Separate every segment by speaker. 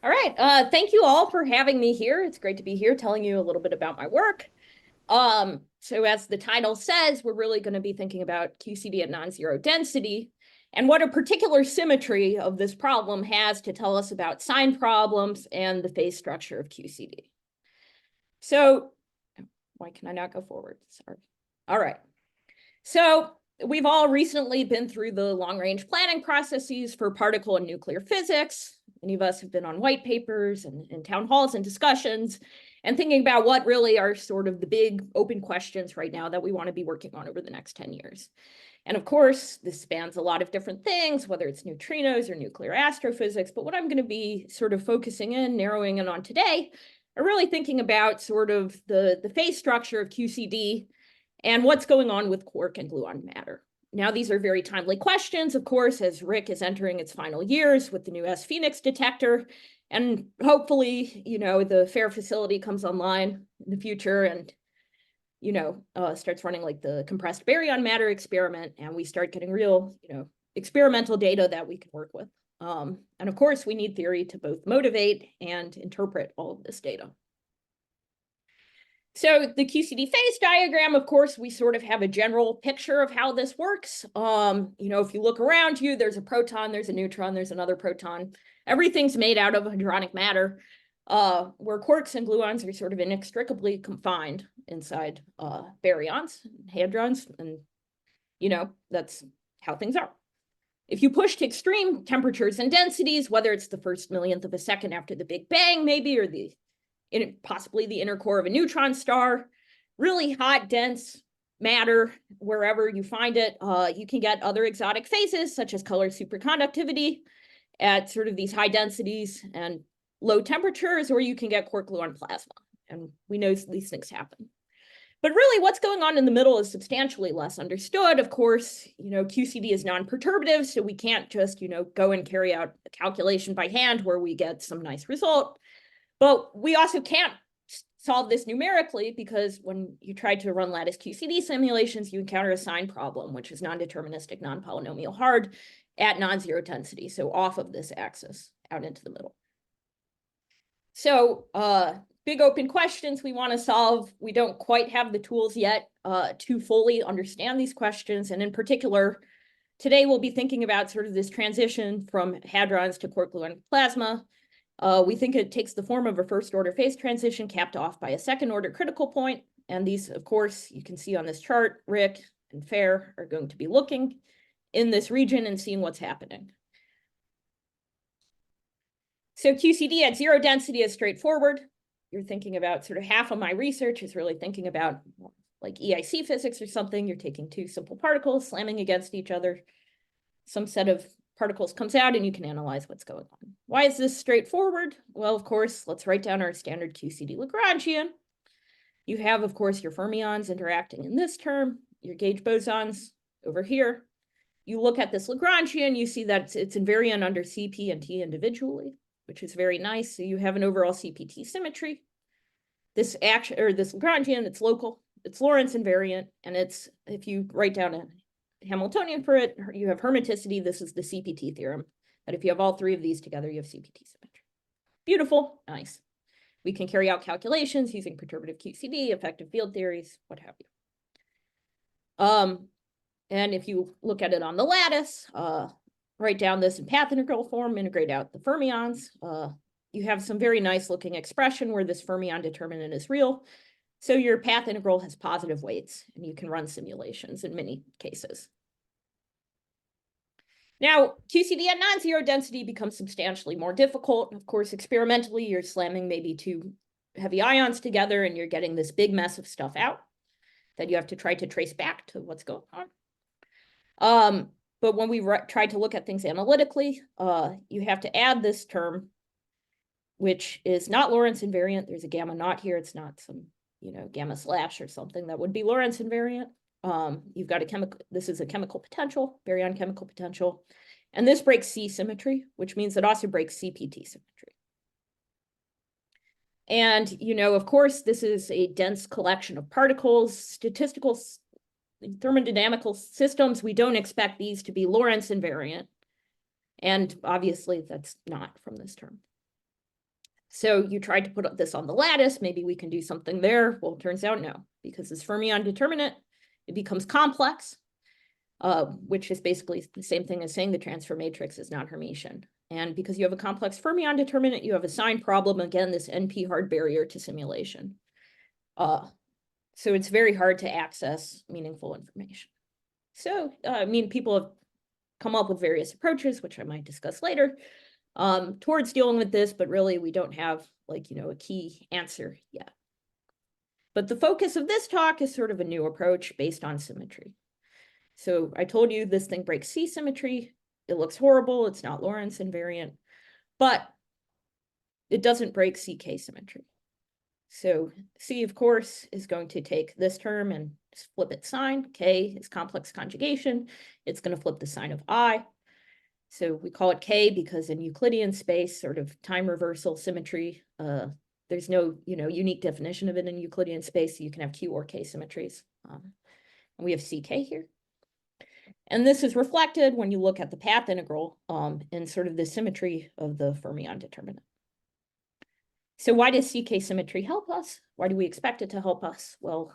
Speaker 1: All right. Thank you all for having me here. It's great to be here telling you a little bit about my work. So as the title says, we're really going to be thinking about QCD at non-zero density and what a particular symmetry of this problem has to tell us about sign problems and the phase structure of QCD. So why can I not go forward? Sorry. All right. So we've all recently been through the long-range planning processes for particle and nuclear physics. Many of us have been on white papers and town halls and discussions and thinking about what really are sort of the big open questions right now that we want to be working on over the next 10 years. And of course, this spans a lot of different things, whether it's neutrinos or nuclear astrophysics. But what I'm going to be sort of focusing in, narrowing in on today, are really thinking about sort of the phase structure of QCD and what's going on with quark and gluon matter. Now, these are very timely questions, of course, as RHIC is entering its final years with the new S-Phoenix detector. And hopefully, the FAIR facility comes online in the future and, starts running like the compressed baryon matter experiment. And we start getting real, experimental data that we can work with. And of course, we need theory to both motivate and interpret all of this data. So the QCD phase diagram, of course, we sort of have a general picture of how this works. If you look around you, there's a proton, there's a neutron, there's another proton. Everything's made out of hadronic matter, where quarks and gluons are sort of inextricably confined inside baryons, hadrons, and, that's how things are. If you push to extreme temperatures and densities, whether it's the first millionth of a second after the Big Bang, maybe, or possibly the inner core of a neutron star, really hot, dense matter, wherever you find it, you can get other exotic phases, such as color superconductivity at sort of these high densities and low temperatures, or you can get quark-gluon plasma. And we know these things happen. But really, what's going on in the middle is substantially less understood. Of course, QCD is non-perturbative, so we can't just, go and carry out a calculation by hand where we get some nice result. But we also can't solve this numerically because when you try to run lattice QCD simulations, you encounter a sign problem, which is non-deterministic, non-polynomial hard at non-zero density, so off of this axis out into the middle. So big open questions we want to solve. We don't quite have the tools yet to fully understand these questions. And in particular, today we'll be thinking about sort of this transition from hadrons to quark-gluon plasma. We think it takes the form of a first-order phase transition capped off by a second-order critical point. And these, of course, you can see on this chart, RHIC and FAIR are going to be looking in this region and seeing what's happening. So QCD at zero density is straightforward. You're thinking about sort of half of my research is really thinking about like EIC physics or something. You're taking two simple particles, slamming against each other. Some set of particles comes out and you can analyze what's going on. Why is this straightforward? Well, of course, let's write down our standard QCD Lagrangian. You have, of course, your fermions interacting in this term, your gauge bosons over here. You look at this Lagrangian, you see that it's invariant under CP and T individually, which is very nice. So you have an overall CPT symmetry. This Lagrangian, it's local, it's Lorentz invariant, and it's, if you write down a Hamiltonian for it, you have hermiticity. This is the CPT theorem, that if you have all three of these together, you have CPT symmetry. Beautiful, nice. We can carry out calculations using perturbative QCD, effective field theories, what have you. And if you look at it on the lattice, write down this in path integral form, integrate out the fermions. You have some very nice looking expression where this fermion determinant is real. So your path integral has positive weights, and you can run simulations in many cases. Now, QCD at non-zero density becomes substantially more difficult. Of course, experimentally, you're slamming maybe two heavy ions together, and you're getting this big mess of stuff out that you have to try to trace back to what's going on. But when we try to look at things analytically, you have to add this term, which is not Lorentz invariant. There's a gamma naught here. It's not some gamma slash or something that would be Lorentz invariant. You've got this is a chemical potential, baryon chemical potential. And this breaks C symmetry, which means it also breaks CPT symmetry. And, of course, this is a dense collection of particles, statistical thermodynamical systems. We don't expect these to be Lorentz invariant. And obviously that's not from this term. So you tried to put this on the lattice, maybe we can do something there. Well, it turns out no, because this fermion determinant, it becomes complex, which is basically the same thing as saying the transfer matrix is non-Hermitian. And because you have a complex fermion determinant, you have a sign problem, again, this NP hard barrier to simulation. So it's very hard to access meaningful information. So, I mean, people have come up with various approaches, which I might discuss later, towards dealing with this, but really we don't have like, a key answer yet. But the focus of this talk is sort of a new approach based on symmetry. So I told you this thing breaks C symmetry. It looks horrible. It's not Lorentz invariant, but it doesn't break CK symmetry. So C, of course, is going to take this term and flip its sign. K is complex conjugation. It's going to flip the sign of I. So we call it K because in Euclidean space, sort of time reversal symmetry, there's no unique definition of it in Euclidean space. So you can have Q or K symmetries. And we have CK here. And this is reflected when you look at the path integral in sort of the symmetry of the fermion determinant. So why does CK symmetry help us? Why do we expect it to help us? Well,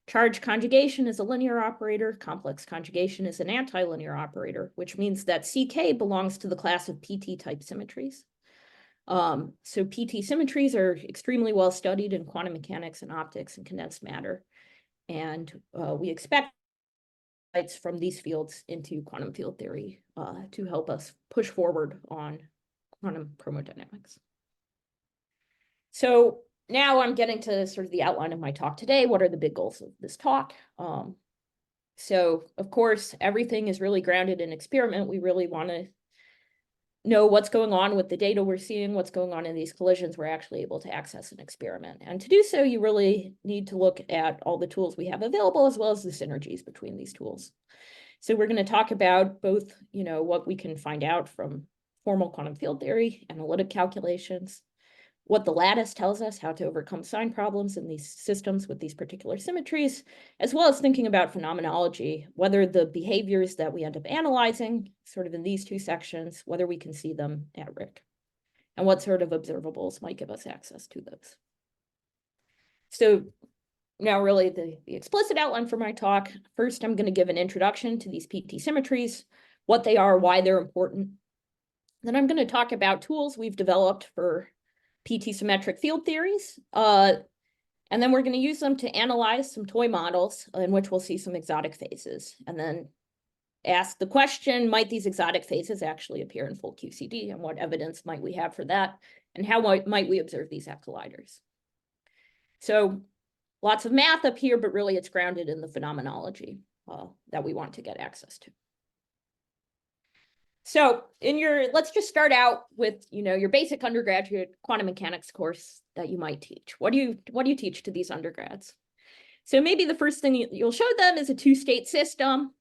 Speaker 1: charge conjugation is a linear operator. Complex conjugation is an antilinear operator, which means that CK belongs to the class of PT-type symmetries. So PT symmetries are extremely well studied in quantum mechanics and optics and condensed matter. And we expect insights from these fields into quantum field theory to help us push forward on quantum chromodynamics. So now I'm getting to sort of the outline of my talk today. What are the big goals of this talk? So of course, everything is really grounded in experiment. We really want to know what's going on with the data we're seeing, what's going on in these collisions we're actually able to access an experiment. And to do so, you really need to look at all the tools we have available, as well as the synergies between these tools. So we're going to talk about both, what we can find out from formal quantum field theory, analytic calculations, what the lattice tells us, how to overcome sign problems in these systems with these particular symmetries, as well as thinking about phenomenology, whether the behaviors that we end up analyzing, sort of in these two sections, whether we can see them at RHIC, and what sort of observables might give us access to those. So now really the explicit outline for my talk. First, I'm going to give an introduction to these PT symmetries, what they are, why they're important. Then I'm going to talk about tools we've developed for PT-symmetric field theories. And then we're going to use them to analyze some toy models in which we'll see some exotic phases. And then ask the question, might these exotic phases actually appear in full QCD? And what evidence might we have for that? And how might we observe these at colliders? So lots of math up here, but really it's grounded in the phenomenology that we want to get access to. So let's just start out with, your basic undergraduate quantum mechanics course that you might teach. What do you teach to these undergrads? So maybe the first thing you'll show them is a two-state system.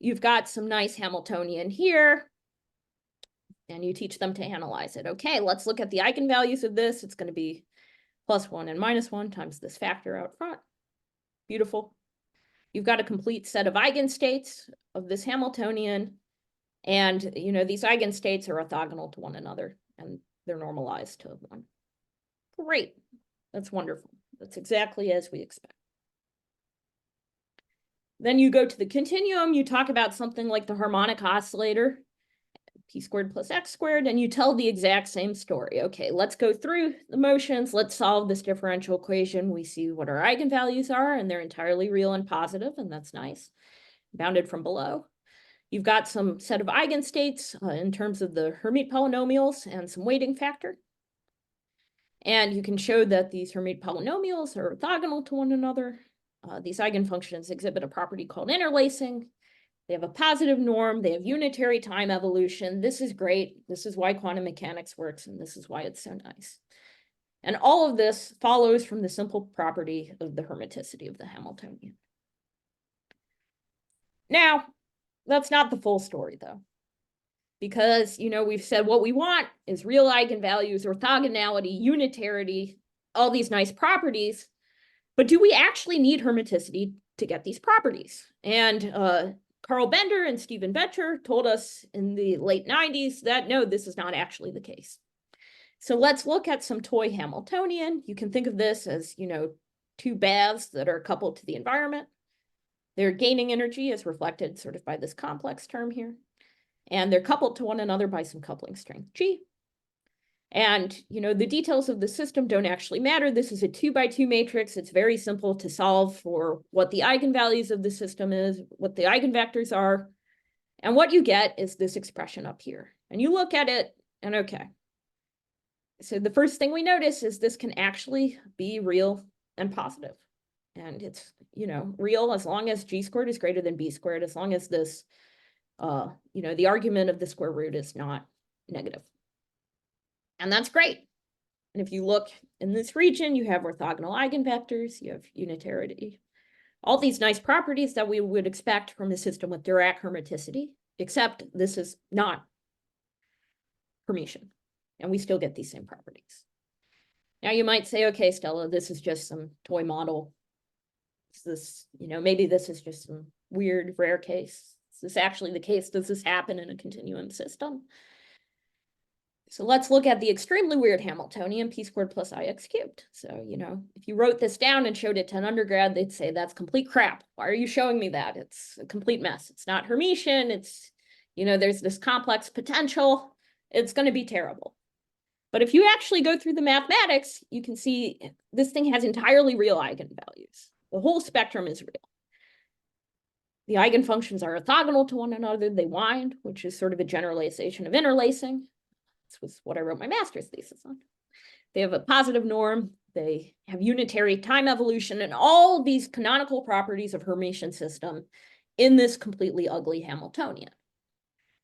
Speaker 1: You've got some nice Hamiltonian here, and you teach them to analyze it. Okay, let's look at the eigenvalues of this. It's going to be +1 and -1 times this factor out front. Beautiful. You've got a complete set of eigenstates of this Hamiltonian. And, these eigenstates are orthogonal to one another, and they're normalized to 1. Great. That's wonderful. That's exactly as we expect. Then you go to the continuum. You talk about something like the harmonic oscillator, p² + x², and you tell the exact same story. Okay, let's go through the motions. Let's solve this differential equation. We see what our eigenvalues are, and they're entirely real and positive, and that's nice. Bounded from below. You've got some set of eigenstates in terms of the Hermite polynomials and some weighting factor. And you can show that these Hermite polynomials are orthogonal to one another. These eigenfunctions exhibit a property called interlacing. They have a positive norm. They have unitary time evolution. This is great. This is why quantum mechanics works, and this is why it's so nice. And all of this follows from the simple property of the Hermiticity of the Hamiltonian. Now, that's not the full story, though, because, we've said what we want is real eigenvalues, orthogonality, unitarity, all these nice properties. But do we actually need Hermiticity to get these properties? And Carl Bender and Stephen Boettcher told us in the late 90s that, no, this is not actually the case. So let's look at some toy Hamiltonian. You can think of this as, two baths that are coupled to the environment. They're gaining energy as reflected sort of by this complex term here. And they're coupled to one another by some coupling strength G. And, the details of the system don't actually matter. This is a 2x2 matrix. It's very simple to solve for what the eigenvalues of the system is, what the eigenvectors are. And what you get is this expression up here. And you look at it and okay. So the first thing we notice is this can actually be real and positive. And it's, real as long as G squared is greater than B squared, as long as this, the argument of the square root is not negative. And that's great. And if you look in this region, you have orthogonal eigenvectors, you have unitarity, all these nice properties that we would expect from a system with Dirac hermiticity, except this is not Hermitian. And we still get these same properties. Now you might say, okay, Stella, this is just some toy model. Is this, maybe this is just some weird, rare case. Is this actually the case? Does this happen in a continuum system? So let's look at the extremely weird Hamiltonian, p squared plus ix cubed. So, if you wrote this down and showed it to an undergrad, they'd say, that's complete crap. Why are you showing me that? It's a complete mess. It's not Hermitian. It's, there's this complex potential. It's going to be terrible. But if you actually go through the mathematics, you can see this thing has entirely real eigenvalues. The whole spectrum is real. The eigenfunctions are orthogonal to one another. They wind, which is sort of a generalization of interlacing. This was what I wrote my master's thesis on. They have a positive norm. They have unitary time evolution and all these canonical properties of Hermitian system in this completely ugly Hamiltonian.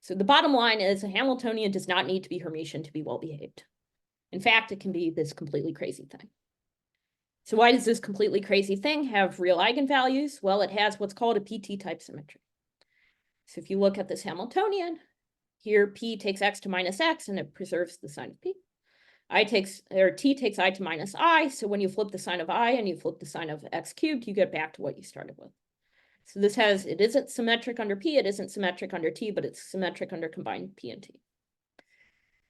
Speaker 1: So the bottom line is a Hamiltonian does not need to be Hermitian to be well-behaved. In fact, it can be this completely crazy thing. So why does this completely crazy thing have real eigenvalues? Well, it has what's called a PT-type symmetry. So if you look at this Hamiltonian, here P takes x to minus x and it preserves the sign of P. T takes I to minus I. So when you flip the sign of I and you flip the sign of x cubed, you get back to what you started with. So it isn't symmetric under P, it isn't symmetric under T, but it's symmetric under combined P and T.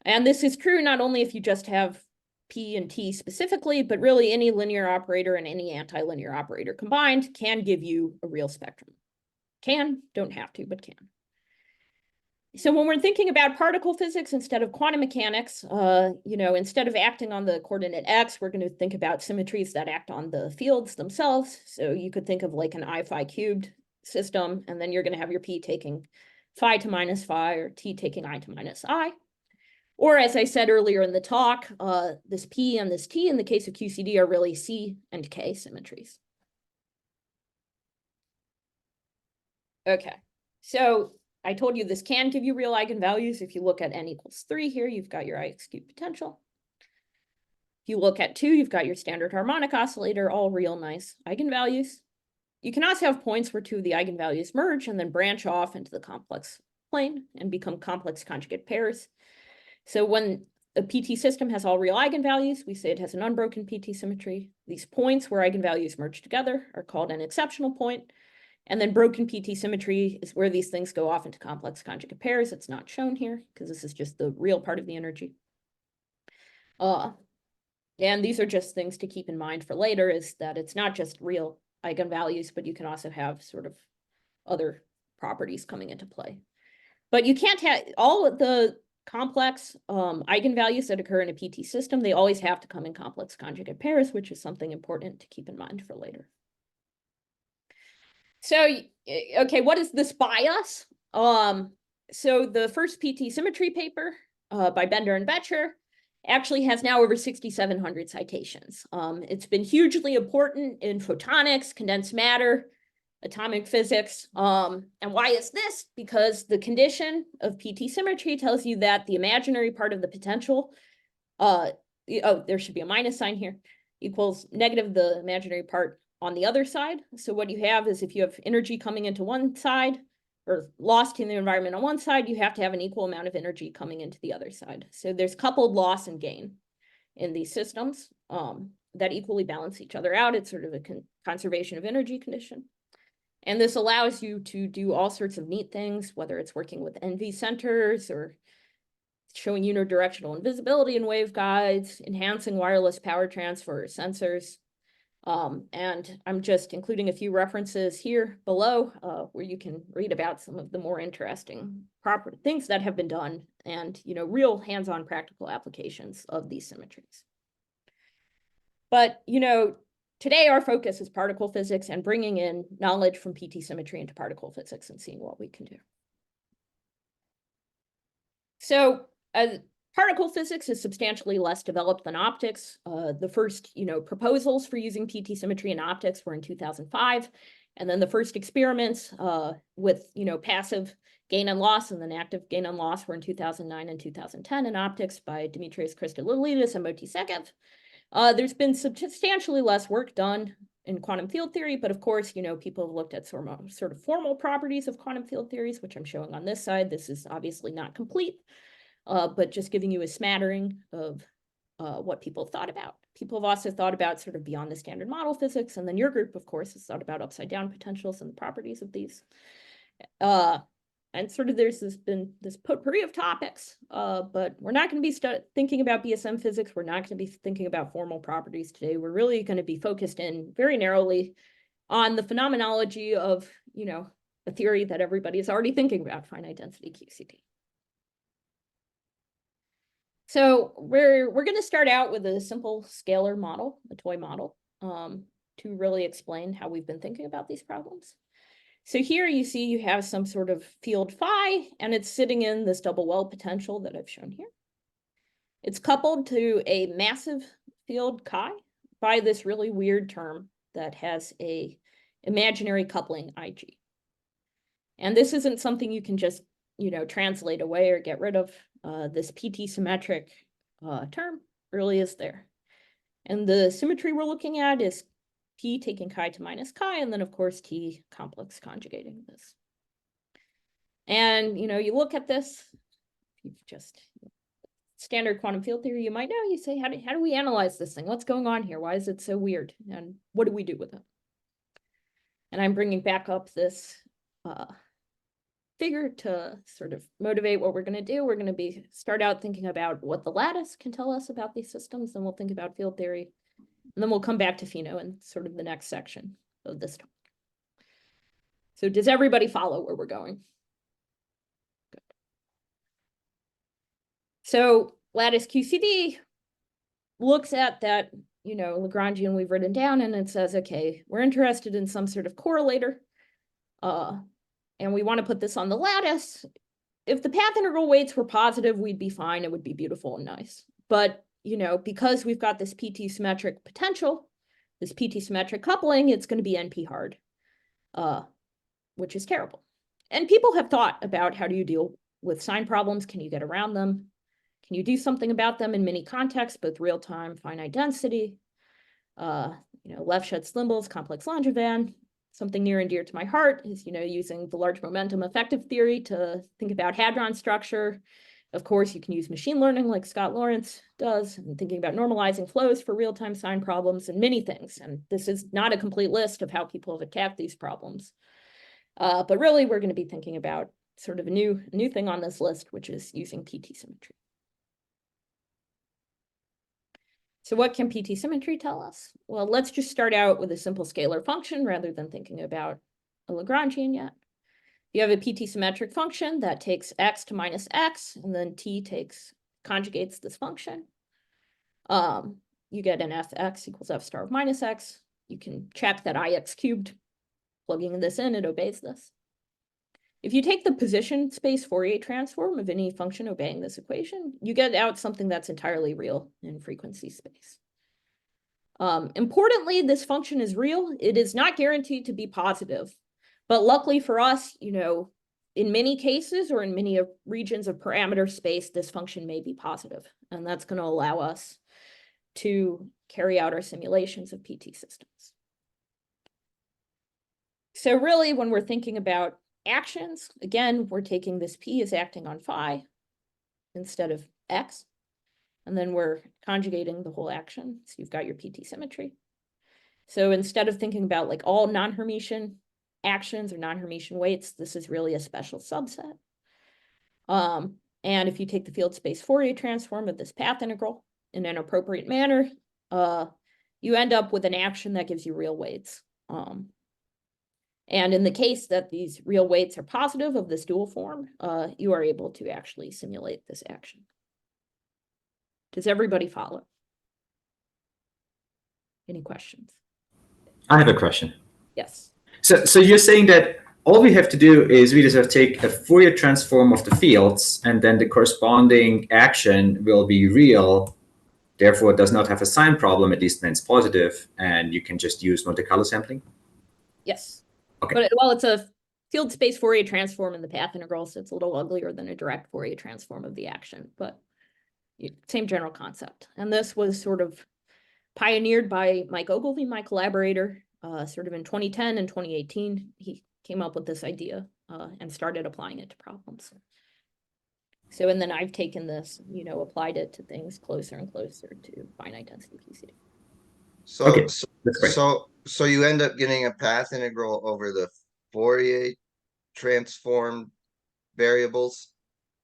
Speaker 1: And this is true not only if you just have P and T specifically, but really any linear operator and any anti-linear operator combined can give you a real spectrum. Can, don't have to, but can. So when we're thinking about particle physics instead of quantum mechanics, instead of acting on the coordinate x, we're going to think about symmetries that act on the fields themselves. So you could think of like an I phi cubed system, and then you're going to have your P taking phi to minus phi or T taking I to minus I. Or as I said earlier in the talk, this P and this T in the case of QCD are really C and K symmetries. Okay, so I told you this can give you real eigenvalues. If you look at n equals 3 here, you've got your ix cubed potential. If you look at 2, you've got your standard harmonic oscillator, all real nice eigenvalues. You can also have points where two of the eigenvalues merge and then branch off into the complex plane and become complex conjugate pairs. So when a PT system has all real eigenvalues, we say it has an unbroken PT symmetry. These points where eigenvalues merge together are called an exceptional point. And then broken PT symmetry is where these things go off into complex conjugate pairs. It's not shown here because this is just the real part of the energy. And these are just things to keep in mind for later, is that it's not just real eigenvalues, but you can also have sort of other properties coming into play. But you can't have all of the complex eigenvalues that occur in a PT system. They always have to come in complex conjugate pairs, which is something important to keep in mind for later. So, okay, what is this bias? So the first PT symmetry paper by Bender and Boettcher actually has now over 6,700 citations. It's been hugely important in photonics, condensed matter, atomic physics. And why is this? Because the condition of PT symmetry tells you that the imaginary part of the potential, there should be a minus sign here, equals negative the imaginary part on the other side. So what you have is if you have energy coming into one side or lost in the environment on one side, you have to have an equal amount of energy coming into the other side. So there's coupled loss and gain in these systems that equally balance each other out. It's sort of a conservation of energy condition. And this allows you to do all sorts of neat things, whether it's working with NV centers or showing unidirectional invisibility in waveguides, enhancing wireless power transfer sensors. And I'm just including a few references here below where you can read about some of the more interesting proper things that have been done and, real hands-on practical applications of these symmetries. But, today our focus is particle physics and bringing in knowledge from PT symmetry into particle physics and seeing what we can do. So, particle physics is substantially less developed than optics. The first, proposals for using PT symmetry in optics were in 2005. And then the first experiments with, passive gain and loss and then active gain and loss were in 2009 and 2010 in optics by Dimitrios Christodoulidis and Moti Segev. There's been substantially less work done in quantum field theory, but of course, people have looked at sort of formal properties of quantum field theories, which I'm showing on this side. This is obviously not complete. But just giving you a smattering of what people have thought about. People have also thought about sort of beyond the standard model physics, and then your group, of course, has thought about upside down potentials and the properties of these. And sort of there's been this potpourri of topics, but we're not going to be thinking about BSM physics. We're not going to be thinking about formal properties today. We're really going to be focused in very narrowly on the phenomenology of, a theory that everybody is already thinking about, finite density QCD. So we're going to start out with a simple scalar model, a toy model, to really explain how we've been thinking about these problems. So here you see you have some sort of field phi, and it's sitting in this double well potential that I've shown here. It's coupled to a massive field chi by this really weird term that has a imaginary coupling IG. And this isn't something you can just, translate away or get rid of. This PT-symmetric term really is there. And the symmetry we're looking at is T taking chi to minus chi, and then of course T complex conjugating this. And, you look at this, you've just standard quantum field theory, you might know, you say, how do we analyze this thing? What's going on here? Why is it so weird? And what do we do with it? And I'm bringing back up this figure to sort of motivate what we're going to do. We're going to start out thinking about what the lattice can tell us about these systems, then we'll think about field theory, and then we'll come back to Pheno in sort of the next section of this talk. So does everybody follow where we're going? Good. So lattice QCD looks at that, Lagrangian we've written down, and it says, okay, we're interested in some sort of correlator. And we want to put this on the lattice. If the path integral weights were positive, we'd be fine. It would be beautiful and nice. But, because we've got this PT-symmetric potential, this PT-symmetric coupling, it's going to be NP hard, which is terrible. And people have thought about how do you deal with sign problems? Can you get around them? Can you do something about them in many contexts, both real-time, finite density, Lefschetz-Slimbles, complex Langevin? Something near and dear to my heart is, using the large momentum effective theory to think about hadron structure. Of course, you can use machine learning like Scott Lawrence does, and thinking about normalizing flows for real-time sign problems and many things. And this is not a complete list of how people have attacked these problems. But really, we're going to be thinking about sort of a new thing on this list, which is using PT symmetry. So what can PT symmetry tell us? Well, let's just start out with a simple scalar function rather than thinking about a Lagrangian yet. You have a PT symmetric function that takes x to minus x, and then T conjugates this function. You get an fx equals f star of minus x. You can check that ix cubed, plugging this in, it obeys this. If you take the position space Fourier transform of any function obeying this equation, you get out something that's entirely real in frequency space. Importantly, this function is real. It is not guaranteed to be positive, but luckily for us, in many cases or in many regions of parameter space, this function may be positive, and that's going to allow us to carry out our simulations of PT systems. So really, when we're thinking about actions, again, we're taking this P as acting on phi instead of X, and then we're conjugating the whole action. So you've got your PT symmetry. So instead of thinking about like all non-Hermitian actions or non-Hermitian weights, this is really a special subset. And if you take the field space Fourier transform of this path integral in an appropriate manner, you end up with an action that gives you real weights. And in the case that these real weights are positive of this dual form, you are able to actually simulate this action. Does everybody follow? Any questions?
Speaker 2: I have a question.
Speaker 1: Yes.
Speaker 2: So you're saying that all we have to do is we just have to take a Fourier transform of the fields, and then the corresponding action will be real. Therefore, it does not have a sign problem, at least when it's positive, and you can just use Monte Carlo sampling?
Speaker 1: Yes.
Speaker 2: Okay.
Speaker 1: But well, it's a field space Fourier transform in the path integral, so it's a little uglier than a direct Fourier transform of the action, but same general concept. And this was sort of pioneered by Mike Ogilvy, my collaborator, sort of in 2010 and 2018. He came up with this idea and started applying it to problems. So, and then I've taken this, applied it to things closer and closer to finite density QCD.
Speaker 3: So,
Speaker 2: Okay,
Speaker 3: so,
Speaker 2: that's great.
Speaker 3: so you end up getting a path integral over the Fourier transform variables,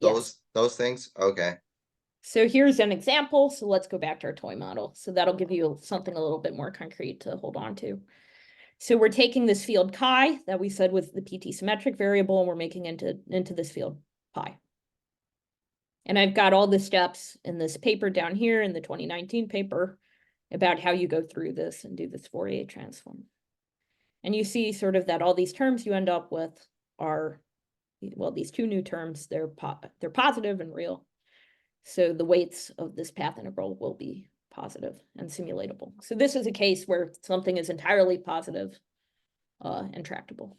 Speaker 3: those things. Okay.
Speaker 1: So here's an example. So let's go back to our toy model. So that'll give you something a little bit more concrete to hold on to. So we're taking this field chi that we said was the PT-symmetric variable, and we're making into this field pi. And I've got all the steps in this paper down here in the 2019 paper about how you go through this and do this Fourier transform. And you see sort of that all these terms you end up with are, well, these two new terms, they're positive and real. So the weights of this path integral will be positive and simulatable. So this is a case where something is entirely positive and tractable.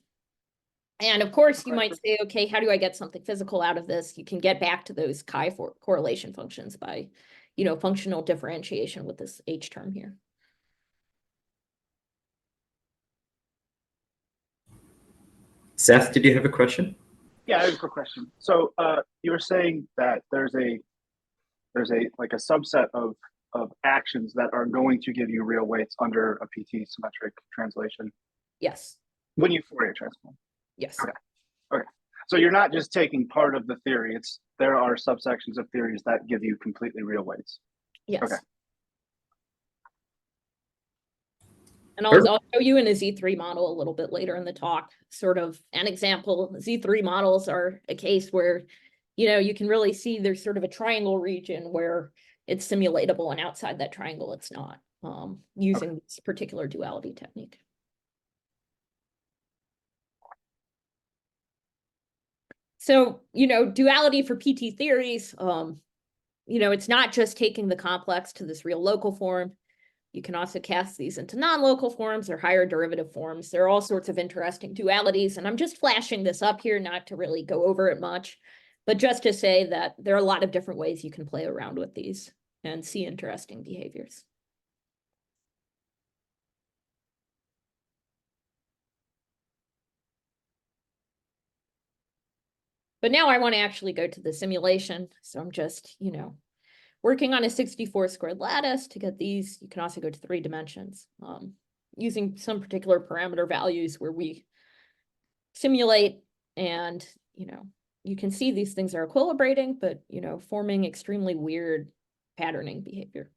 Speaker 1: And of course, you might say, okay, how do I get something physical out of this? You can get back to those chi correlation functions by, functional differentiation with this H term here.
Speaker 2: Seth, did you have a question?
Speaker 4: Yeah, I have a quick question. So you were saying that there's a subset of actions that are going to give you real weights under a PT-symmetric translation.
Speaker 1: Yes.
Speaker 4: When you Fourier transform.
Speaker 1: Yes.
Speaker 4: Okay. So you're not just taking part of the theory. There are subsections of theories that give you completely real weights.
Speaker 1: Yes.
Speaker 4: Okay.
Speaker 1: And I'll show you in a Z3 model a little bit later in the talk, sort of an example. Z3 models are a case where, you can really see there's sort of a triangle region where it's simulatable, and outside that triangle, it's not, using this particular duality technique. So, duality for PT theories, it's not just taking the complex to this real local form. You can also cast these into non-local forms or higher derivative forms. There are all sorts of interesting dualities, and I'm just flashing this up here, not to really go over it much, but just to say that there are a lot of different ways you can play around with these and see interesting behaviors. But now I want to actually go to the simulation. So I'm just, working on a 64 squared lattice to get these. You can also go to 3 dimensions using some particular parameter values where we simulate, and, you can see these things are equilibrating, but, forming extremely weird patterning behavior.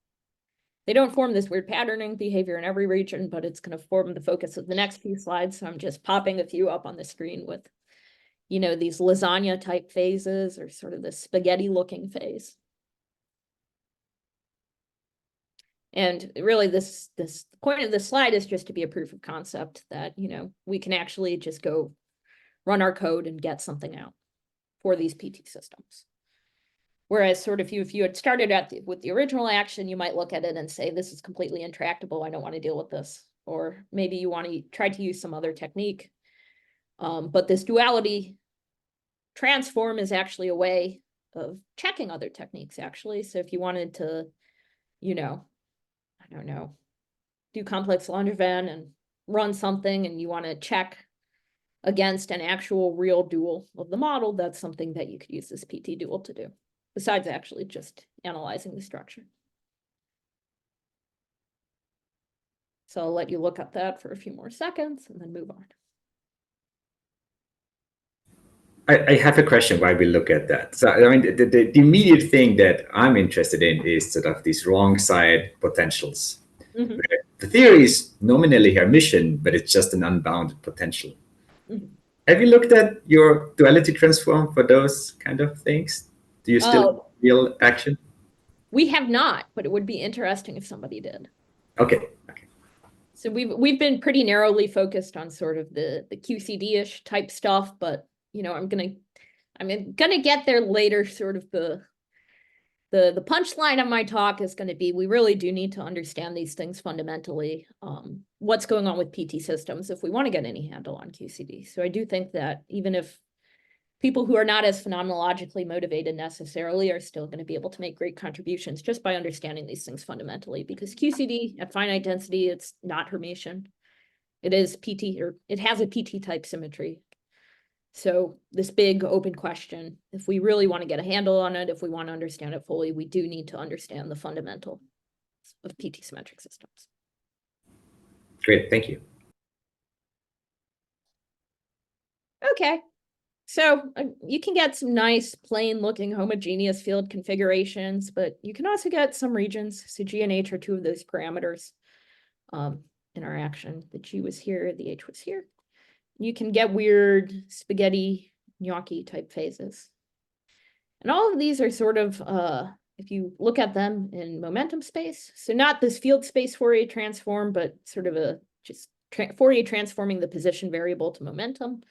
Speaker 1: They don't form this weird patterning behavior in every region, but it's going to form the focus of the next few slides. So I'm just popping a few up on the screen with, these lasagna type phases, or sort of the spaghetti looking phase. And really this point of this slide is just to be a proof of concept that, we can actually just go run our code and get something out for these PT systems. Whereas sort of if you had started with the original action, you might look at it and say, this is completely intractable. I don't want to deal with this. Or maybe you want to try to use some other technique. But this duality transform is actually a way of checking other techniques, actually. So if you wanted to, I don't know, do complex Langevin and run something, and you want to check against an actual real dual of the model, that's something that you could use this PT dual to do, besides actually just analyzing the structure. So I'll let you look at that for a few more seconds and then move on.
Speaker 2: I have a question why we look at that. So, I mean, the immediate thing that I'm interested in is sort of these wrong side potentials.
Speaker 1: Mhm.
Speaker 2: The theory is nominally Hermitian, but it's just an unbounded potential.
Speaker 1: Mhm.
Speaker 2: Have you looked at your duality transform for those kind of things? Do you still feel action?
Speaker 1: We have not, but it would be interesting if somebody did.
Speaker 2: Okay.
Speaker 1: So we've been pretty narrowly focused on sort of the QCD-ish type stuff, but you know, I'm gonna get there later. Sort of the punchline of my talk is going to be, we really do need to understand these things fundamentally. What's going on with PT systems if we want to get any handle on QCD. So I do think that even if people who are not as phenomenologically motivated necessarily are still going to be able to make great contributions just by understanding these things fundamentally, because QCD at finite density, it's not Hermitian. It is PT, or it has a PT type symmetry. So this big open question, if we really want to get a handle on it, if we want to understand it fully, we do need to understand the fundamental of PT-symmetric systems.
Speaker 2: Great, thank you.
Speaker 1: Okay. So you can get some nice plain looking homogeneous field configurations, but you can also get some regions. So G and H are two of those parameters in our action. The G was here, the H was here. You can get weird spaghetti gnocchi type phases. And all of these are sort of, if you look at them in momentum space, so not this field space Fourier transform, but sort of a just Fourier transforming the position variable to momentum.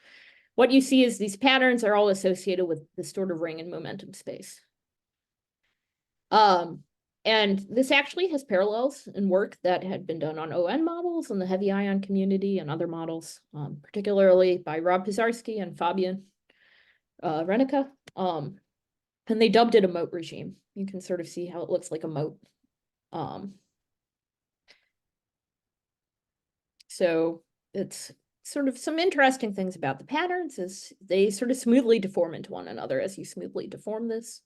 Speaker 1: What you see is these patterns are all associated with this sort of ring in momentum space. And this actually has parallels in work that had been done on ON models and the heavy ion community and other models, particularly by Rob Pizarski and Fabian Renica. And they dubbed it a moat regime. You can sort of see how it looks like a moat. So it's sort of some interesting things about the patterns is they sort of smoothly deform into one another as you smoothly deform this.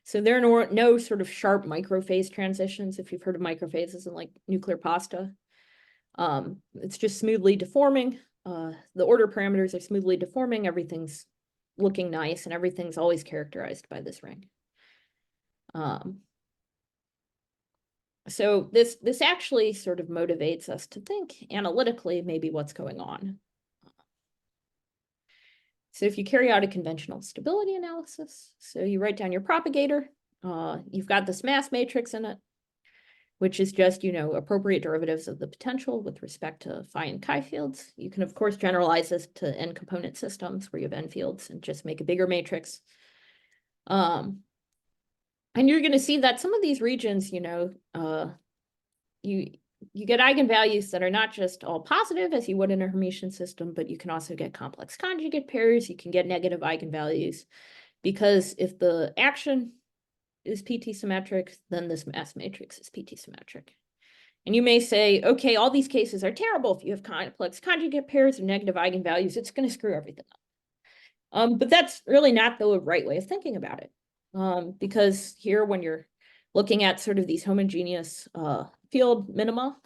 Speaker 1: So there are no sort of sharp microphase transitions, if you've heard of microphases in like nuclear pasta. It's just smoothly deforming. The order parameters are smoothly deforming. Everything's looking nice and everything's always characterized by this ring. So this actually sort of motivates us to think analytically maybe what's going on. So if you carry out a conventional stability analysis, so you write down your propagator, you've got this mass matrix in it, which is just, you know, appropriate derivatives of the potential with respect to phi and chi fields. You can, of course, generalize this to n component systems where you have n fields and just make a bigger matrix. And you're going to see that some of these regions, you know, you get eigenvalues that are not just all positive as you would in a Hermitian system, but you can also get complex conjugate pairs. You can get negative eigenvalues because if the action is PT-symmetric, then this mass matrix is PT-symmetric. And you may say, okay, all these cases are terrible. If you have complex conjugate pairs of negative eigenvalues, it's going to screw everything up. But that's really not the right way of thinking about it. Because here, when you're looking at sort of these homogeneous field minima,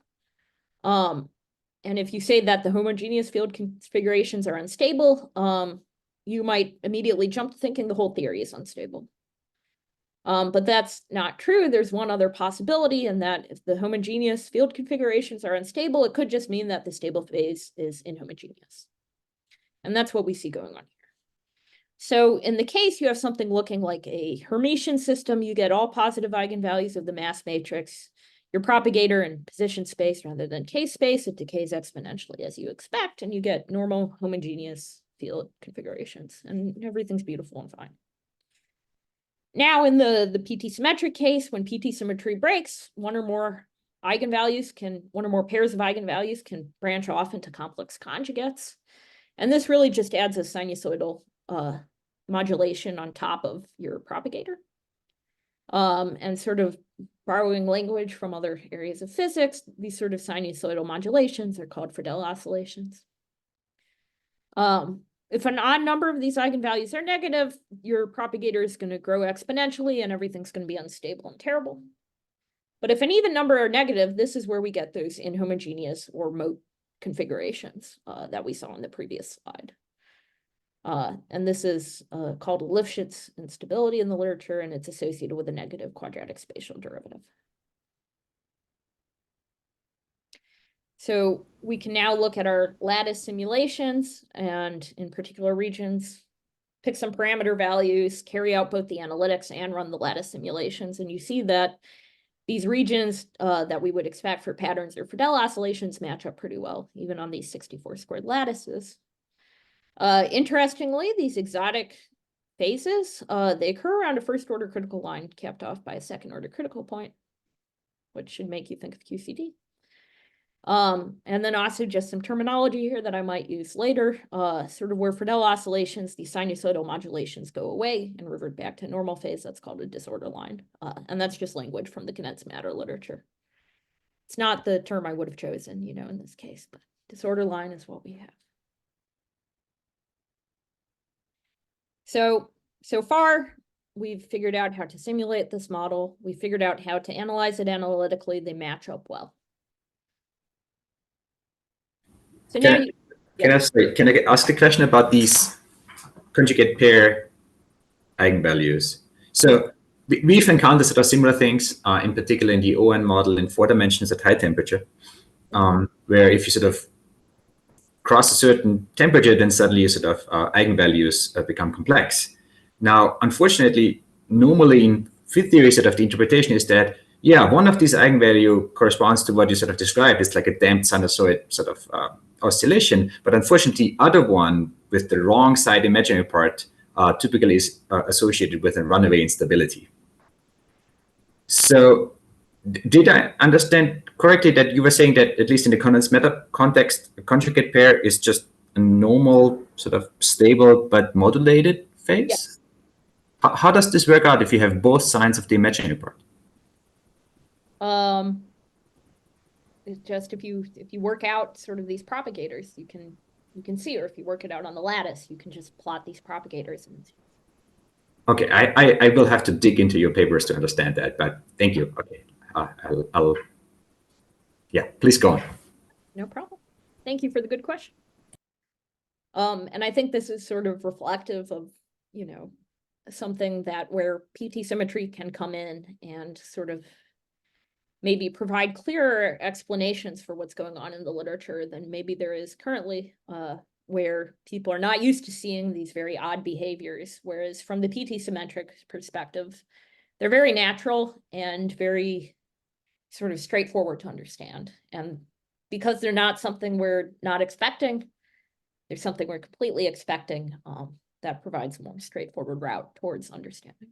Speaker 1: and if you say that the homogeneous field configurations are unstable, you might immediately jump to thinking the whole theory is unstable. But that's not true. There's one other possibility, and that if the homogeneous field configurations are unstable, it could just mean that the stable phase is inhomogeneous. And that's what we see going on here. So in the case you have something looking like a Hermitian system, you get all positive eigenvalues of the mass matrix. Your propagator in position space rather than case space, it decays exponentially as you expect, and you get normal homogeneous field configurations, and everything's beautiful and fine. Now in the PT-symmetric case, when PT symmetry breaks, one or more pairs of eigenvalues can branch off into complex conjugates. And this really just adds a sinusoidal modulation on top of your propagator. And sort of borrowing language from other areas of physics, these sort of sinusoidal modulations are called Friedel oscillations. If an odd number of these eigenvalues are negative, your propagator is going to grow exponentially and everything's going to be unstable and terrible. But if an even number are negative, this is where we get those inhomogeneous or moat configurations that we saw in the previous slide. And this is called Lifshitz instability in the literature, and it's associated with a negative quadratic spatial derivative. So we can now look at our lattice simulations and in particular regions, pick some parameter values, carry out both the analytics and run the lattice simulations. And you see that these regions that we would expect for patterns or Friedel oscillations match up pretty well, even on these 64 squared lattices. Interestingly, these exotic phases, they occur around a first order critical line capped off by a second order critical point, which should make you think of QCD. And then also just some terminology here that I might use later, sort of where Friedel oscillations, these sinusoidal modulations go away and revert back to normal phase. That's called a disorder line. And that's just language from the condensed matter literature. It's not the term I would have chosen, you know, in this case, but disorder line is what we have. So far, we've figured out how to simulate this model. We figured out how to analyze it analytically. They match up well. So now
Speaker 2: Can I ask a question about these conjugate pair eigenvalues? So we've encountered sort of similar things, in particular in the ON model in 4 dimensions at high temperature, where if you sort of cross a certain temperature, then suddenly sort of eigenvalues become complex. Now, unfortunately, normally in field theory, sort of the interpretation is that, yeah, one of these eigenvalue corresponds to what you sort of described. It's like a damped sinusoid sort of oscillation. But unfortunately, the other one with the wrong side imaginary part typically is associated with a runaway instability. So did I understand correctly that you were saying that at least in the condensed matter context, a conjugate pair is just a normal sort of stable but modulated phase?
Speaker 1: Yes.
Speaker 2: How does this work out if you have both signs of the imaginary part?
Speaker 1: It's just if you work out sort of these propagators, you can see, or if you work it out on the lattice, you can just plot these propagators.
Speaker 2: Okay, I will have to dig into your papers to understand that, but thank you. Okay, I'll yeah, please go on.
Speaker 1: No problem. Thank you for the good question. And I think this is sort of reflective of, you know, something that where PT-symmetry can come in and sort of maybe provide clearer explanations for what's going on in the literature than maybe there is currently, where people are not used to seeing these very odd behaviors, whereas from the PT-symmetric perspective, they're very natural and very sort of straightforward to understand. And because they're not something we're not expecting, they're something we're completely expecting, that provides a more straightforward route towards understanding.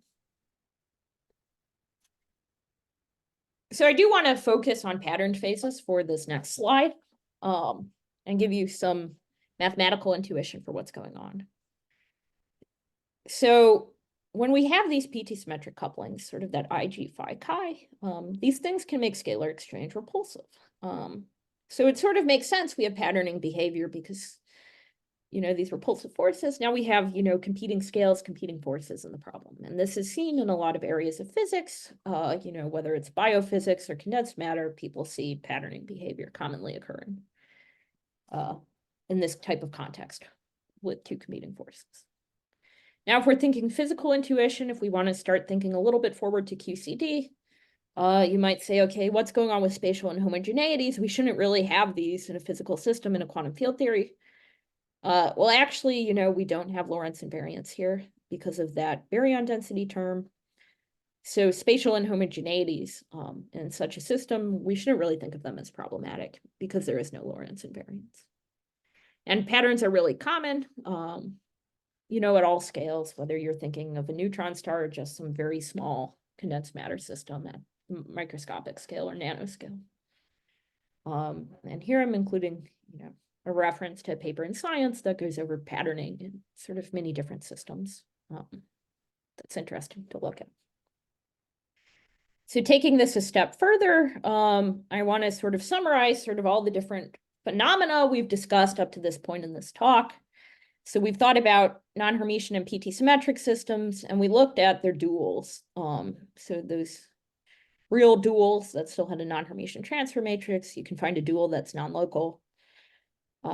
Speaker 1: So I do want to focus on patterned phases for this next slide, and give you some mathematical intuition for what's going on. So when we have these PT-symmetric couplings, sort of that IG phi chi, these things can make scalar exchange repulsive. So it sort of makes sense we have patterning behavior because, you know, these repulsive forces. Now we have, you know, competing scales, competing forces in the problem. And this is seen in a lot of areas of physics, you know, whether it's biophysics or condensed matter, people see patterning behavior commonly occurring in this type of context with 2 competing forces. Now, if we're thinking physical intuition, if we want to start thinking a little bit forward to QCD, you might say, okay, what's going on with spatial inhomogeneities? We shouldn't really have these in a physical system in a quantum field theory. Well, actually, you know, we don't have Lorentz invariance here because of that baryon density term. So spatial inhomogeneities in such a system, we shouldn't really think of them as problematic because there is no Lorentz invariance. And patterns are really common, you know, at all scales, whether you're thinking of a neutron star or just some very small condensed matter system at microscopic scale or nanoscale. And here I'm including, you know, a reference to a paper in Science that goes over patterning in sort of many different systems. That's interesting to look at. So taking this a step further, I want to sort of summarize sort of all the different phenomena we've discussed up to this point in this talk. So we've thought about non-Hermitian and PT-symmetric systems, and we looked at their duals. So those real duals that still had a non-Hermitian transfer matrix, you can find a dual that's non-local.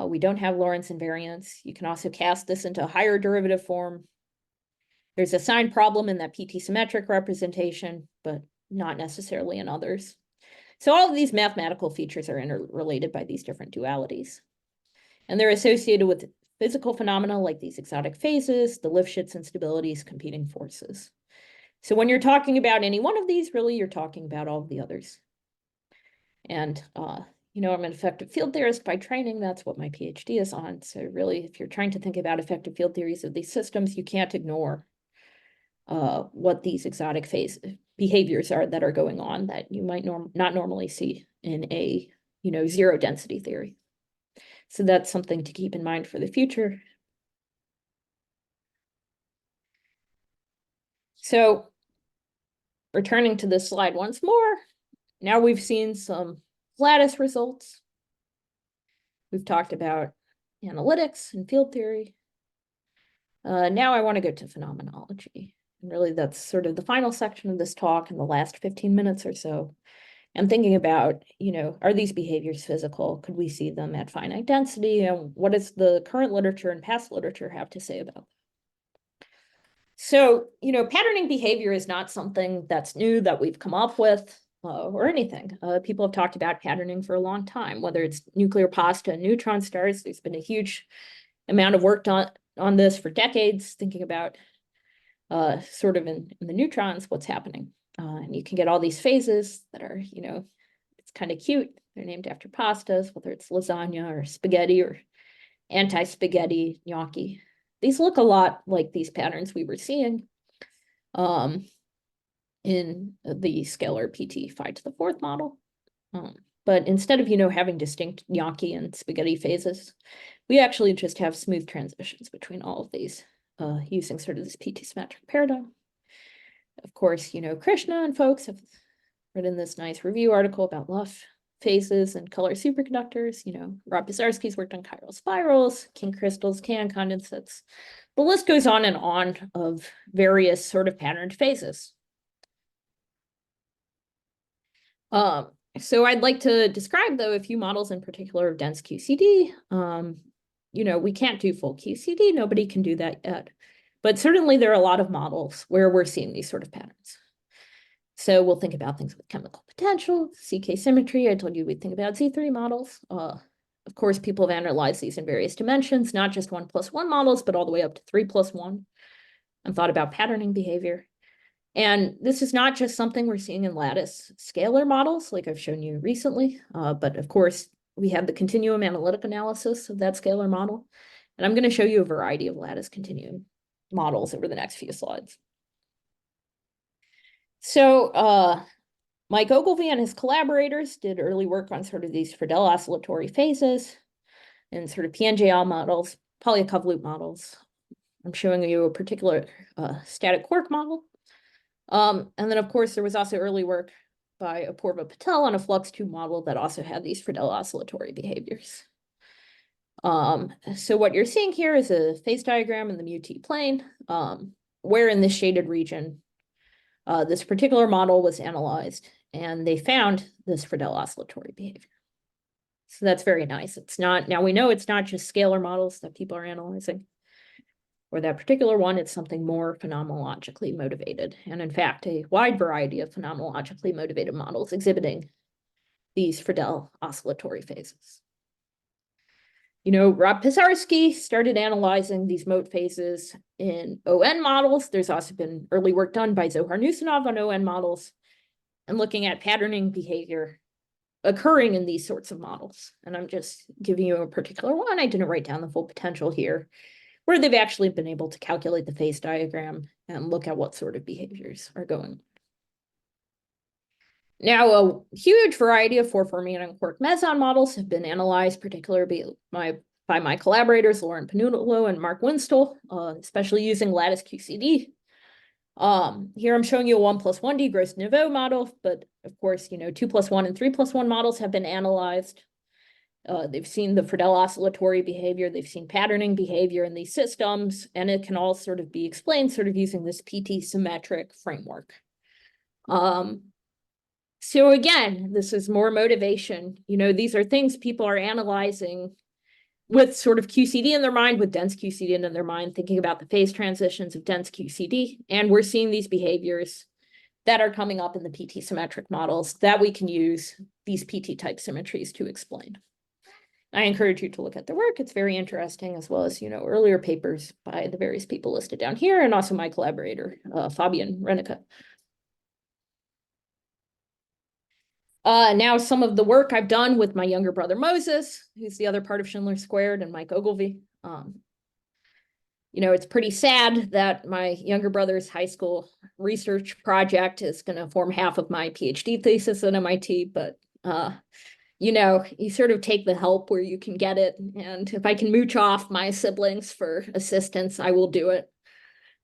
Speaker 1: We don't have Lorentz invariance. You can also cast this into a higher derivative form. There's a sign problem in that PT-symmetric representation, but not necessarily in others. So all of these mathematical features are interrelated by these different dualities. And they're associated with physical phenomena like these exotic phases, the Lifshitz instabilities, competing forces. So when you're talking about any one of these, really, you're talking about all of the others. And, you know, I'm an effective field theorist by training. That's what my PhD is on. So really, if you're trying to think about effective field theories of these systems, you can't ignore what these exotic phase behaviors are that are going on that you might not normally see in a, you know, zero density theory. So that's something to keep in mind for the future. So returning to this slide once more, now we've seen some lattice results. We've talked about analytics and field theory. Now I want to go to phenomenology. And really, that's sort of the final section of this talk in the last 15 minutes or so. And thinking about, you know, are these behaviors physical? Could we see them at finite density? And what does the current literature and past literature have to say about them? So, you know, patterning behavior is not something that's new that we've come up with or anything. People have talked about patterning for a long time, whether it's nuclear pasta and neutron stars. There's been a huge amount of work done on this for decades, thinking about sort of in the neutrons, what's happening. And you can get all these phases that are, you know, it's kind of cute. They're named after pastas, whether it's lasagna or spaghetti or anti-spaghetti gnocchi. These look a lot like these patterns we were seeing in the scalar PT 5⁴ model. But instead of, you know, having distinct gnocchi and spaghetti phases, we actually just have smooth transitions between all of these using sort of this PT-symmetric paradigm. Of course, you know, Krishna and folks have written this nice review article about Luff phases and color superconductors. You know, Rob Pisarski's worked on chiral spirals, king crystals, can condensates. The list goes on and on of various sort of patterned phases. So I'd like to describe, though, a few models in particular of dense QCD. You know, we can't do full QCD. Nobody can do that yet. But certainly there are a lot of models where we're seeing these sort of patterns. So we'll think about things with chemical potential, CK symmetry. I told you we'd think about Z3 models. Of course, people have analyzed these in various dimensions, not just 1+1 models, but all the way up to 3+1, and thought about patterning behavior. And this is not just something we're seeing in lattice scalar models, like I've shown you recently, but of course, we have the continuum analytic analysis of that scalar model. And I'm going to show you a variety of lattice continuum models over the next few slides. So Mike Ogilvy and his collaborators did early work on sort of these Friedel-oscillatory phases and sort of PNJL models, polyacove models. I'm showing you a particular static quark model. And then, of course, there was also early work by Apurva Patel on a flux tube model that also had these Friedel-oscillatory behaviors. So what you're seeing here is a phase diagram in the mu-T plane, where in this shaded region, this particular model was analyzed, and they found this Friedel-oscillatory behavior. So that's very nice. It's not, now we know it's not just scalar models that people are analyzing. Or that particular one, it's something more phenomenologically motivated. And in fact, a wide variety of phenomenologically motivated models exhibiting these Friedel-oscillatory phases. You know, Rob Pisarski started analyzing these mote phases in ON models. There's also been early work done by Zohar Nusanov on ON models and looking at patterning behavior occurring in these sorts of models. And I'm just giving you a particular one. I didn't write down the full potential here, where they've actually been able to calculate the phase diagram and look at what sort of behaviors are going on. Now, a huge variety of 4 fermion and quark meson models have been analyzed, particularly by my collaborators, Lauren Panulo and Mark Winstall, especially using lattice QCD. Here I'm showing you a 1+1D gross niveau model, but of course, you know, 2+1 and 3+1 models have been analyzed. They've seen the Friedel-oscillatory behavior, they've seen patterning behavior in these systems, and it can all sort of be explained sort of using this PT-symmetric framework. So again, this is more motivation. You know, these are things people are analyzing with sort of QCD in their mind, with dense QCD in their mind, thinking about the phase transitions of dense QCD. And we're seeing these behaviors that are coming up in the PT-symmetric models that we can use these PT-type symmetries to explain. I encourage you to look at their work. It's very interesting, as well as, earlier papers by the various people listed down here, and also my collaborator, Fabian Rennicke. Now some of the work I've done with my younger brother, Moses, who's the other part of Schindler Squared, and Mike Ogilvy. It's pretty sad that my younger brother's high school research project is going to form half of my PhD thesis at MIT, but you sort of take the help where you can get it. And if I can mooch off my siblings for assistance, I will do it.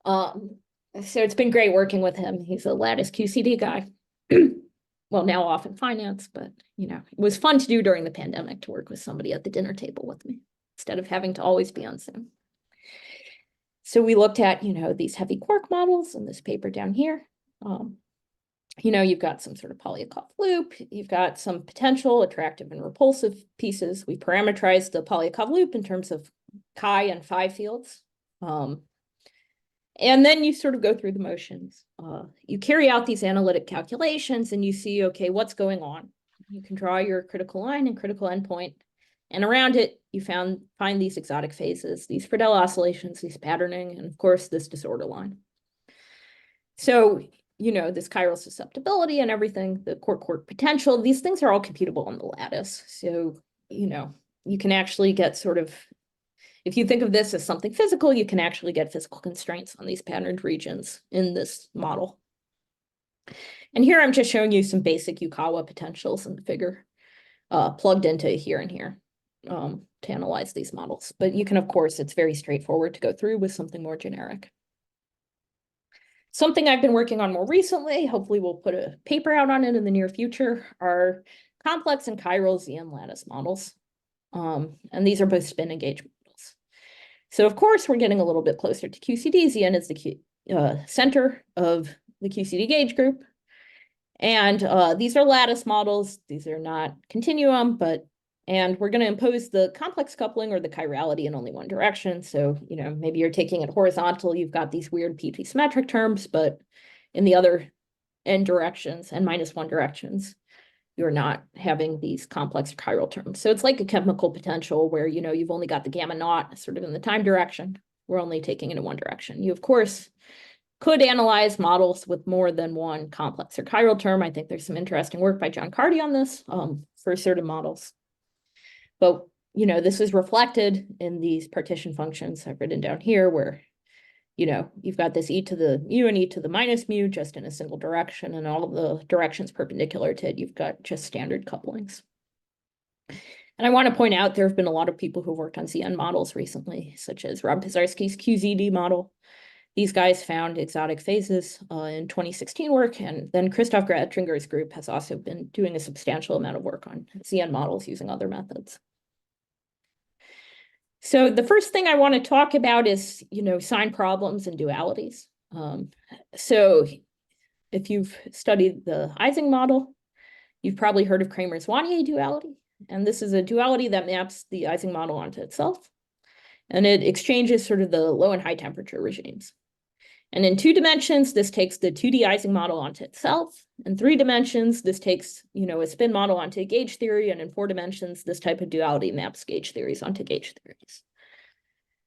Speaker 1: So it's been great working with him. He's a lattice QCD guy. Well, now off in finance, but it was fun to do during the pandemic to work with somebody at the dinner table with me instead of having to always be on Zoom. So we looked at, these heavy quark models in this paper down here. You've got some sort of Polyakov loop. You've got some potential attractive and repulsive pieces. We parameterized the Polyakov loop in terms of chi and phi fields. And then you sort of go through the motions. You carry out these analytic calculations and you see, okay, what's going on? You can draw your critical line and critical endpoint. And around it, you find these exotic phases, these Friedel oscillations, these patterning, and of course, this disorder line. So, this chiral susceptibility and everything, the quark-quark potential, these things are all computable on the lattice. So, you can actually get sort of, if you think of this as something physical, you can actually get physical constraints on these patterned regions in this model. And here I'm just showing you some basic Yukawa potentials in the figure, plugged into here and here to analyze these models. But you can, of course, it's very straightforward to go through with something more generic. Something I've been working on more recently, hopefully we'll put a paper out on it in the near future, are complex and chiral ZN lattice models. And these are both spin and gauge models. So of course, we're getting a little bit closer to QCD. ZN is the center of the QCD gauge group. And these are lattice models. These are not continuum, and we're going to impose the complex coupling or the chirality in only one direction. So, maybe you're taking it horizontal. You've got these weird PT-symmetric terms, but in the other n directions, n-1 directions, you're not having these complex chiral terms. So it's like a chemical potential where, you've only got the gamma naught sort of in the time direction. We're only taking it in one direction. You, of course, could analyze models with more than one complex or chiral term. I think there's some interesting work by John Carty on this for certain models. But, this is reflected in these partition functions I've written down here where, you've got this e to the mu and e to the minus mu just in a single direction, and all of the directions perpendicular to it, you've got just standard couplings. And I want to point out there have been a lot of people who've worked on ZN models recently, such as Rob Pizarski's QZD model. These guys found exotic phases in 2016 work, and then Christoph Gratringer's group has also been doing a substantial amount of work on ZN models using other methods. So the first thing I want to talk about is, sign problems and dualities. So if you've studied the Ising model, you've probably heard of Kramers-Wanier duality. And this is a duality that maps the Ising model onto itself. And it exchanges sort of the low and high temperature regimes. And in 2 dimensions, this takes the 2D Ising model onto itself. In 3 dimensions, this takes, a spin model onto a gauge theory. And in 4 dimensions, this type of duality maps gauge theories onto gauge theories.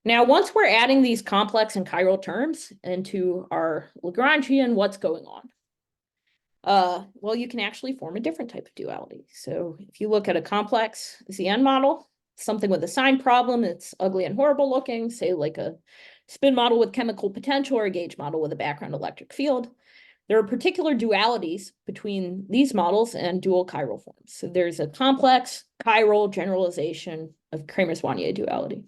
Speaker 1: Now, once we're adding these complex and chiral terms into our Lagrangian, what's going on? Well, you can actually form a different type of duality. So if you look at a complex ZN model, something with a sign problem, it's ugly and horrible looking, say like a spin model with chemical potential or a gauge model with a background electric field. There are particular dualities between these models and dual chiral forms. So there's a complex chiral generalization of Kramers-Wanier duality.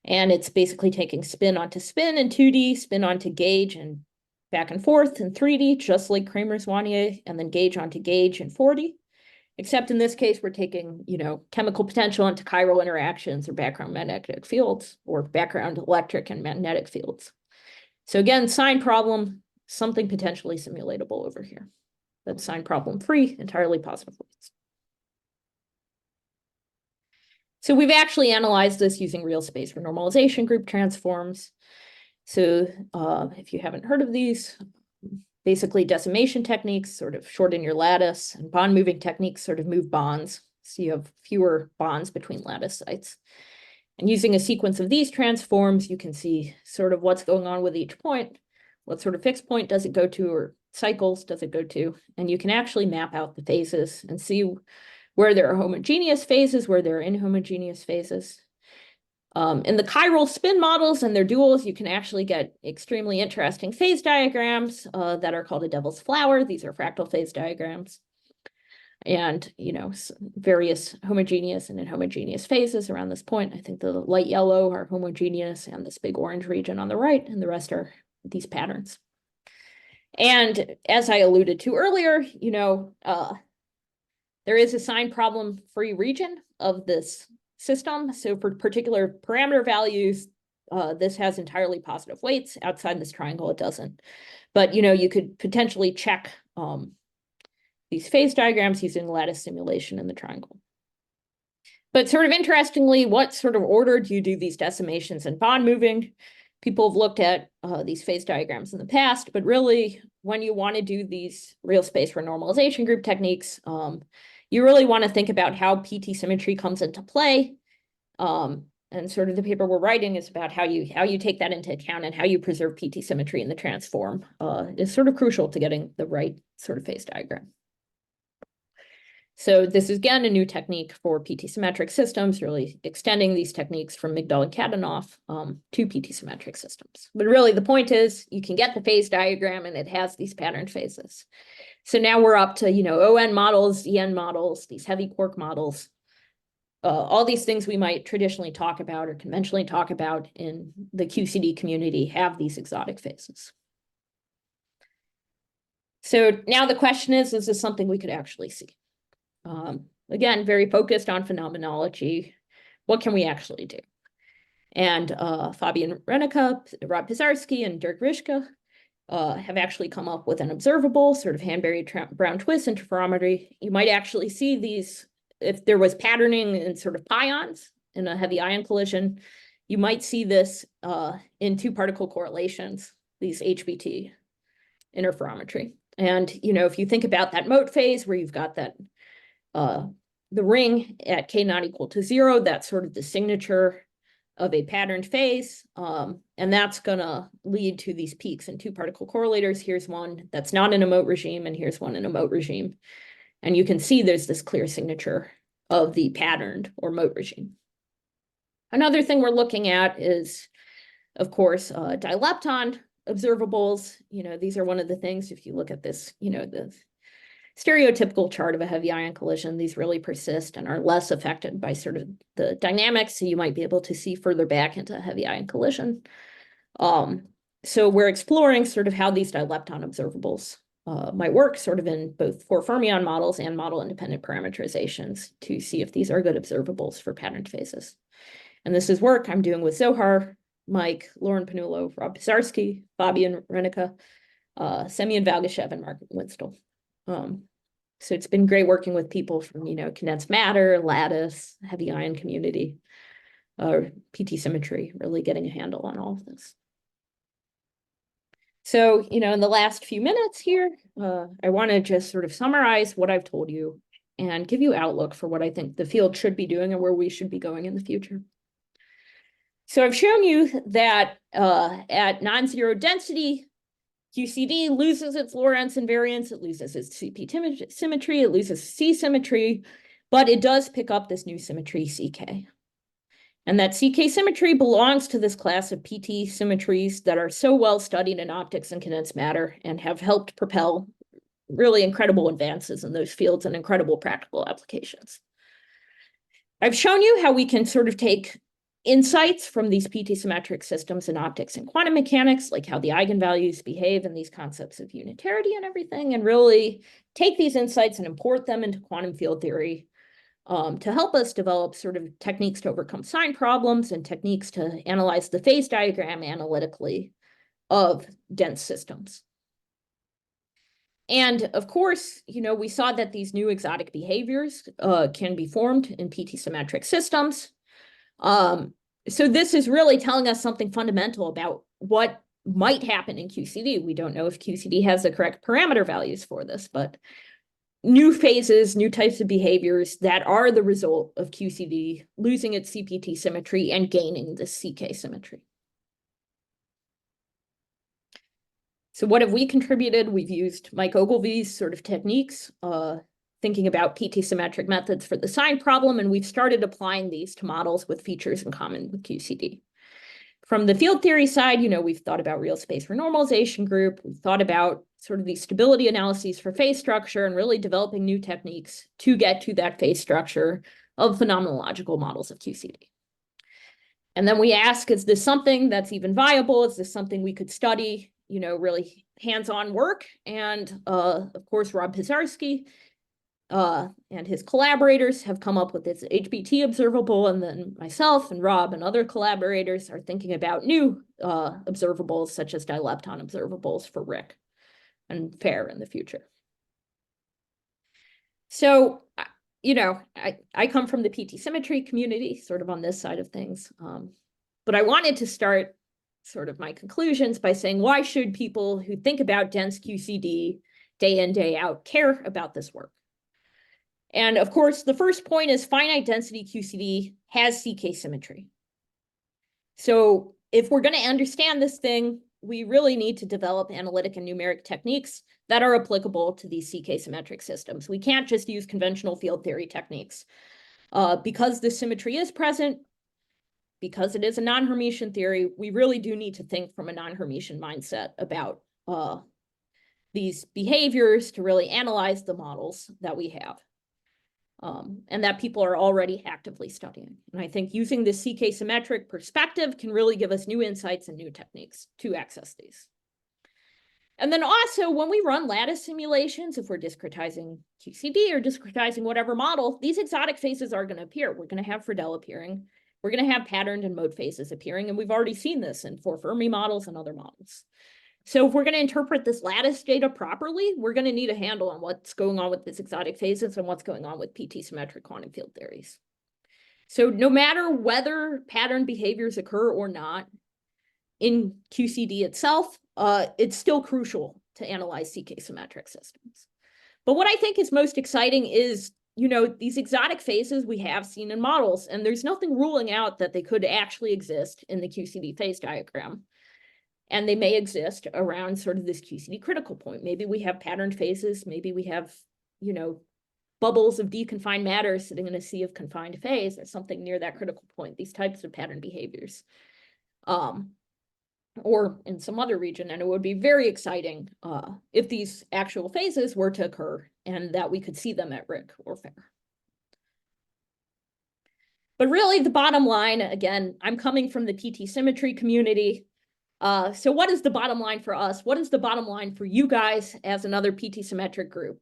Speaker 1: And it's basically taking spin onto spin in 2D, spin onto gauge and back and forth in 3D, just like Kramers-Wanier, and then gauge onto gauge in 4D. Except in this case, we're taking, chemical potential into chiral interactions or background magnetic fields or background electric and magnetic fields. So again, sign problem, something potentially simulatable over here. That's sign problem free, entirely positive weights. So we've actually analyzed this using real space renormalization group transforms. So if you haven't heard of these, basically decimation techniques sort of shorten your lattice, and bond moving techniques sort of move bonds. So you have fewer bonds between lattice sites. And using a sequence of these transforms, you can see sort of what's going on with each point, what sort of fixed point does it go to, or cycles does it go to, and you can actually map out the phases and see where there are homogeneous phases, where there are inhomogeneous phases. In the chiral spin models and their duals, you can actually get extremely interesting phase diagrams that are called a devil's flower. These are fractal phase diagrams. And, you know, various homogeneous and inhomogeneous phases around this point. I think the light yellow are homogeneous and this big orange region on the right, and the rest are these patterns. And as I alluded to earlier, you know, there is a sign problem-free region of this system. So for particular parameter values, this has entirely positive weights. Outside this triangle, it doesn't. But, you know, you could potentially check these phase diagrams using lattice simulation in the triangle. But sort of interestingly, what sort of order do you do these decimations and bond moving? People have looked at these phase diagrams in the past, but really when you want to do these real space renormalization group techniques, you really want to think about how PT symmetry comes into play. And sort of the paper we're writing is about how you take that into account, and how you preserve PT symmetry in the transform is sort of crucial to getting the right sort of phase diagram. So this is, again, a new technique for PT-symmetric systems, really extending these techniques from Migdal and Kadanoff to PT-symmetric systems. But really the point is you can get the phase diagram and it has these patterned phases. So now we're up to, you know, ON models, EN models, these heavy quark models, all these things we might traditionally talk about or conventionally talk about in the QCD community have these exotic phases. So now the question is this something we could actually see? Again, very focused on phenomenology. What can we actually do? And Fabian Reneke, Rob Pizarski, and Dirk Rischke have actually come up with an observable sort of Hanbury-Brown twist interferometry. You might actually see these, if there was patterning in sort of pions in a heavy ion collision, you might see this in two particle correlations, these HBT interferometry. And, you know, if you think about that mode phase where you've got that the ring at k not equal to 0, that's sort of the signature of a patterned phase. And that's going to lead to these peaks in two particle correlators. Here's one that's not in a mote regime, and here's one in a mote regime. And you can see there's this clear signature of the patterned or mote regime. Another thing we're looking at is, of course, dilepton observables. You know, these are one of the things, if you look at this, you know, the stereotypical chart of a heavy ion collision, these really persist and are less affected by sort of the dynamics. So you might be able to see further back into a heavy ion collision. So we're exploring sort of how these dilepton observables might work sort of in both for fermion models and model independent parameterizations to see if these are good observables for patterned phases. And this is work I'm doing with Zohar, Mike, Lauren Panulo, Rob Pizarski, Fabian Reneke, Semyon Valgashev, and Mark Winstall. So it's been great working with people from, you know, condensed matter, lattice, heavy ion community, PT symmetry, really getting a handle on all of this. So, you know, in the last few minutes here, I want to just sort of summarize what I've told you and give you outlook for what I think the field should be doing and where we should be going in the future. So I've shown you that at non-zero density, QCD loses its Lorentz invariance, it loses its CP symmetry, it loses C symmetry, but it does pick up this new symmetry CK. And that CK symmetry belongs to this class of PT symmetries that are so well studied in optics and condensed matter and have helped propel really incredible advances in those fields and incredible practical applications. I've shown you how we can sort of take insights from these PT-symmetric systems in optics and quantum mechanics, like how the eigenvalues behave and these concepts of unitarity and everything, and really take these insights and import them into quantum field theory to help us develop sort of techniques to overcome sign problems and techniques to analyze the phase diagram analytically of dense systems. And of course, we saw that these new exotic behaviors can be formed in PT-symmetric systems. So this is really telling us something fundamental about what might happen in QCD. We don't know if QCD has the correct parameter values for this, but new phases, new types of behaviors that are the result of QCD losing its CPT symmetry and gaining the CK symmetry. So what have we contributed? We've used Mike Ogilvy's sort of techniques, thinking about PT-symmetric methods for the sign problem, and we've started applying these to models with features in common with QCD. From the field theory side, we've thought about real space renormalization group. We've thought about sort of these stability analyses for phase structure and really developing new techniques to get to that phase structure of phenomenological models of QCD. And then we ask, is this something that's even viable? Is this something we could study, really hands-on work? And of course, Rob Pizarski and his collaborators have come up with this HBT observable, and then myself and Rob and other collaborators are thinking about new observables such as dilepton observables for RHIC and FAIR in the future. So, I come from the PT symmetry community, sort of on this side of things, but I wanted to start sort of my conclusions by saying, why should people who think about dense QCD day in, day out care about this work? And of course, the first point is finite density QCD has CK symmetry. So if we're going to understand this thing, we really need to develop analytic and numeric techniques that are applicable to these CK symmetric systems. We can't just use conventional field theory techniques. Because the symmetry is present, because it is a non-Hermitian theory, we really do need to think from a non-Hermitian mindset about these behaviors to really analyze the models that we have. And that people are already actively studying. And I think using the CK symmetric perspective can really give us new insights and new techniques to access these. And then also, when we run lattice simulations, if we're discretizing QCD or discretizing whatever model, these exotic phases are going to appear. We're going to have Friedel appearing. We're going to have patterned and mode phases appearing. And we've already seen this in 4 Fermi models and other models. So if we're going to interpret this lattice data properly, we're going to need a handle on what's going on with these exotic phases and what's going on with PT-symmetric quantum field theories. So no matter whether pattern behaviors occur or not in QCD itself, it's still crucial to analyze CK symmetric systems. But what I think is most exciting is, these exotic phases we have seen in models, and there's nothing ruling out that they could actually exist in the QCD phase diagram. And they may exist around sort of this QCD critical point. Maybe we have patterned phases. Maybe we have, bubbles of deconfined matter sitting in a sea of confined phase or something near that critical point, these types of pattern behaviors. Or in some other region. And it would be very exciting if these actual phases were to occur and that we could see them at RHIC or FAIR. But really the bottom line, again, I'm coming from the PT symmetry community. So what is the bottom line for us? What is the bottom line for you guys as another PT symmetric group?